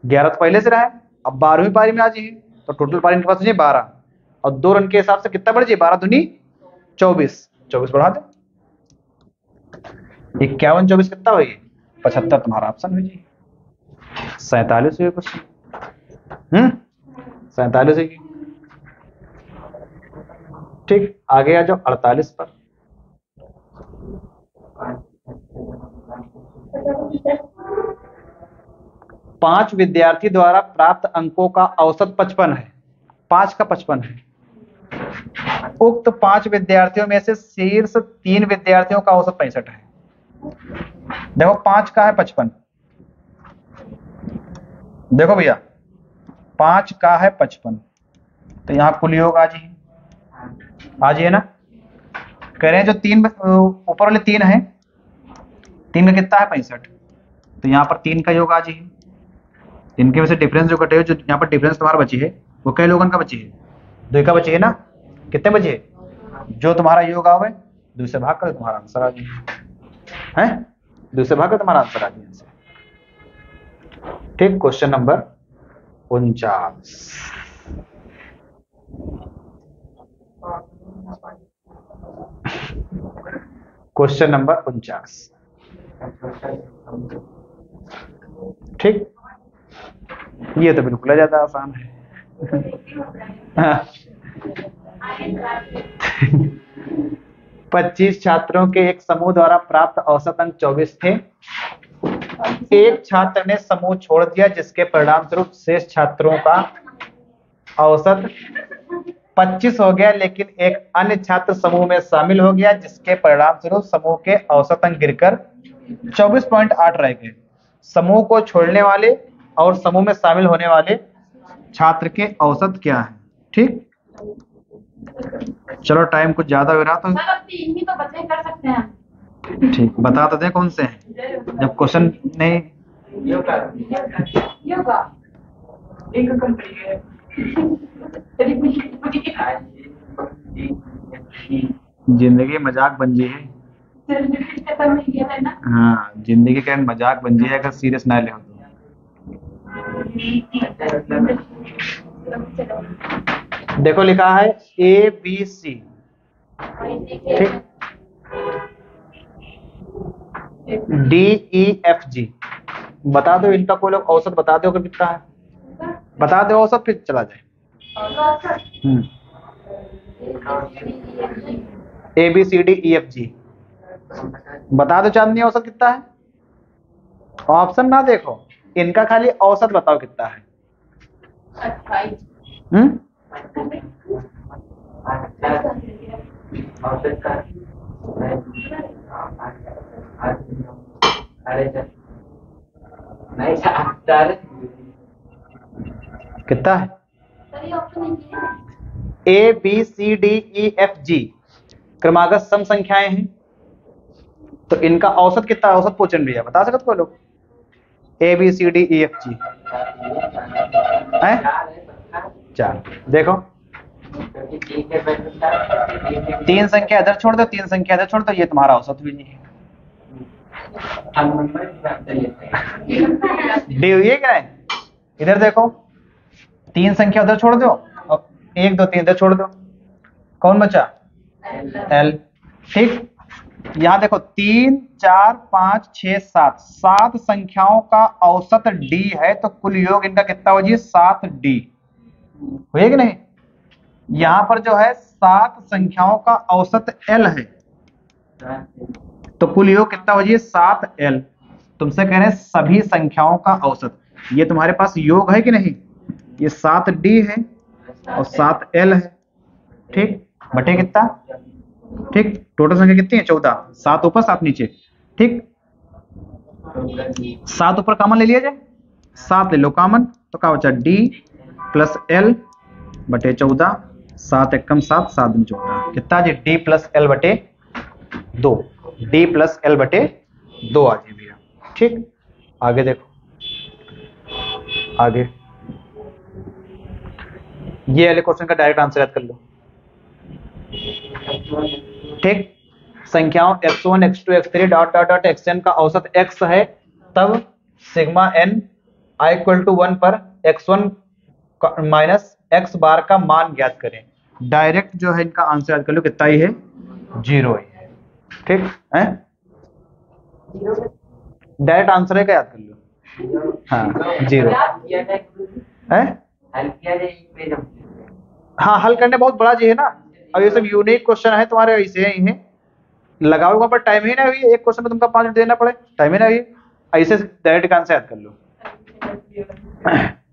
11 तो पहले से रहा है, अब 12वीं पारी में आ जाइए तो टोटल पारी इनके पास हो 12, और 2 रन के हिसाब से कितना बढ़ जाए? 12 दूनी 24, 24 बढ़ा दे, 51 24 कितना हुई? 75 तुम्हारा ऑप्शन हो जाए। 47 हुई क्वेश्चन, 47 हुई। ठीक, आगे आ जाओ 48 पर। पांच विद्यार्थी द्वारा प्राप्त अंकों का औसत 55 है। 5 का 55 है, उक्त 5 विद्यार्थियों में से शीर्ष 3 विद्यार्थियों का औसत 65 है। देखो 5 का है 55। देखो भैया 5 का है 55, तो यहाँ कुल योग आ जाइए ना। कह रहे हैं जो 3 ऊपर वाले 3 है, 3 का कितना है 65, तो यहाँ पर 3 का योग आ जाइए। इनके में से डिफरेंस जो कटे हो, जो यहाँ पर डिफरेंस तुम्हारा बची है वो कई लोगों का बची है, 2 का बची है ना। कितने बचे? जो तुम्हारा योग आवे 2 से भाग कर तुम्हारा आंसर आ जाए, है 2 से भाग कर तुम्हारा आंसर आ जाए। ठीक, क्वेश्चन नंबर 49। Question number 49। ठीक, ये तो बिल्कुल ज्यादा आसान है। 25 छात्रों के एक समूह द्वारा प्राप्त औसत अंक 24 थे। एक छात्र ने समूह छोड़ दिया, जिसके परिणाम स्वरूप शेष छात्रों का औसत 25 हो गया, लेकिन एक अन्य छात्र समूह में शामिल हो गया, जिसके परिणाम स्वरूप समूह के औसत अंक गिरकर 24.8 रह गए। समूह को छोड़ने वाले और समूह में शामिल होने वाले छात्र के औसत क्या है? ठीक, चलो टाइम कुछ ज्यादा हो रहा तो तीन ही तो बच्चे कर सकते हैं। ठीक, बता तो दें कौन से हैं, जब क्वेश्चन नहीं। योगा जिंदगी मजाक बन जी है। हाँ, जिंदगी का मजाक बन जी है अगर सीरियस ना ले। देखो लिखा है ABC, ठीक, DEFG। बता दो इनका कोई लोग औसत बता दो कि कितना है, बता दो औसत फिर चला जाए। ABCDEFG बता दो चांदनी, औसत कितना है? ऑप्शन ना देखो, इनका खाली औसत बताओ कितना है। कितना है? ABCDEFG क्रमागत सम संख्याएं हैं, तो इनका औसत कितना है? औसत पूछन भैया बता सकते कोई लोग? ABCDEFG है 4। देखो 3 संख्या इधर छोड़ दो, 3 संख्या इधर छोड़ दो, ये तुम्हारा औसत भी नहीं है। डी हुई है क्या? इधर देखो 3 संख्या उधर छोड़ दो और 1 2 3 इधर छोड़ दो, कौन बचा? L। ठीक, यहाँ देखो 3 4 5 6 7 7 संख्याओं का औसत D है, तो कुल योग इनका कितना हो जी? 7D हुई कि नहीं? यहाँ पर जो है 7 संख्याओं का औसत L है, तो कुल योग कितना हो जी? 7L। तुमसे कह रहे हैं सभी संख्याओं का औसत, ये तुम्हारे पास योग है कि नहीं? ये 7D है और 7L है, ठीक, बटे कितना? ठीक, टोटल संख्या कितनी है? 14। 7 ऊपर 7 नीचे, ठीक, 7 ऊपर कॉमन ले लिया जाए, 7 ले लो कॉमन, तो क्या बचा? D प्लस L बटे 14। 7 एकम 7, 7 दूनी 14, कितना जी? D प्लस L बटे 2, D प्लस L बटे 2 आ जाए भैया। ठीक, आगे देखो, आगे ये वाले क्वेश्चन का डायरेक्ट आंसर याद कर लो। ठीक, संख्याओं x1 x2 x3 dot dot dot xn का औसत x है, तब sigma n i equal to 1 पर x1 माइनस x बार का मान ज्ञात करें। डायरेक्ट जो है इनका आंसर याद कर लो, कितना ही है? 0 ही है। ठीक है, डायरेक्ट आंसर है क्या? याद कर लो। हाँ 0 है। हाँ, हल करने बहुत बड़ा जी है ना, अब ये सब यूनिक क्वेश्चन है तुम्हारे, ऐसे ही है, लगाओ वहां पर टाइम ही ना हुई, एक क्वेश्चन में तुमको 5 मिनट देना पड़े, टाइम ही ना हुई, ऐसे डायरेक्ट आंसर याद कर लो।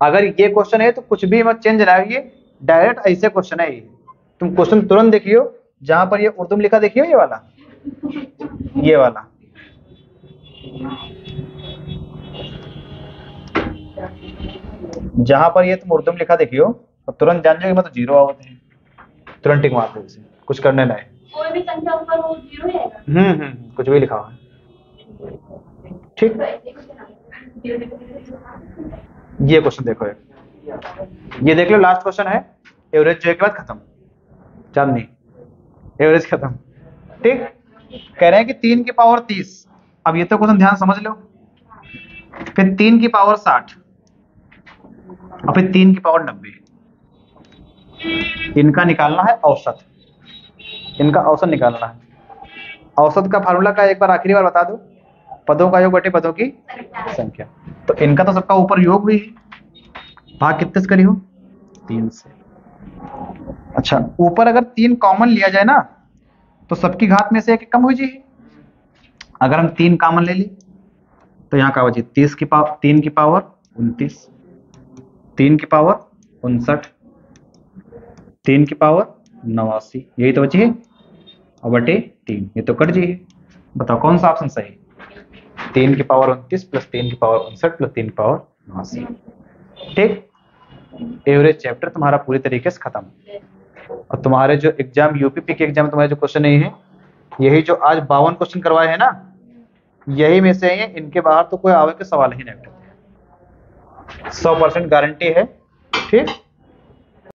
अगर ये क्वेश्चन है तो कुछ भी मत चेंज ना हुई, डायरेक्ट ऐसे क्वेश्चन है ये। तुम क्वेश्चन तुरंत देखियो, जहां पर ये उर्दू में लिखा देखियो, ये वाला, ये वाला, जहां पर ये तुम उर्दू में लिखा देखियो और तुरंत जान जाओगे मतलब जीरो आवत है, तुरंत टिक मार दो इसे, कुछ करने ना है। कोई भी संख्या ऊपर वो जीरो ही आएगा। कुछ भी लिखा हुआ है, ठीक। तो ऐसे कुछ ना जीरो ये क्वेश्चन देखो, ये देख लो, लास्ट क्वेश्चन है, एवरेज जो है के बाद खत्म, चांदनी एवरेज खत्म, ठीक। कह रहे हैं कि 3 की पावर 30, अब ये तो क्वेश्चन ध्यान समझ लो, फिर 3 की पावर 60 और फिर 3 की पावर 90, इनका निकालना है औसत, इनका औसत निकालना है। औसत का फार्मूला का एक बार आखिरी बार बता दो, पदों का योग बटे पदों की संख्या। तो इनका तो सबका ऊपर योग भी है, भाग कितने से करी हो, 3 से। अच्छा, ऊपर अगर 3 कॉमन लिया जाए ना तो सबकी घात में से एक कम हो जाएगी। अगर हम 3 कॉमन ले ली तो यहाँ का बची 3 की पावर 29, 3 की पावर 59, 3 की पावर 89, यही तो बची है, और बटे 3, ये तो कट जाइए। बताओ कौन सा ऑप्शन सही, 3 की पावर 29 प्लस 3 की पावर 59 प्लस 3 की पावर 89, ठीक। एवरेज चैप्टर तुम्हारा पूरी तरीके से खत्म। और तुम्हारे जो एग्जाम यूपीपी के एग्जाम तुम्हारे जो क्वेश्चन नहीं है, यही जो आज 52 क्वेश्चन करवाए हैं ना, यही में से है, इनके बाहर तो कोई आवे के सवाल ही नहीं उठते, 100% गारंटी है, ठीक।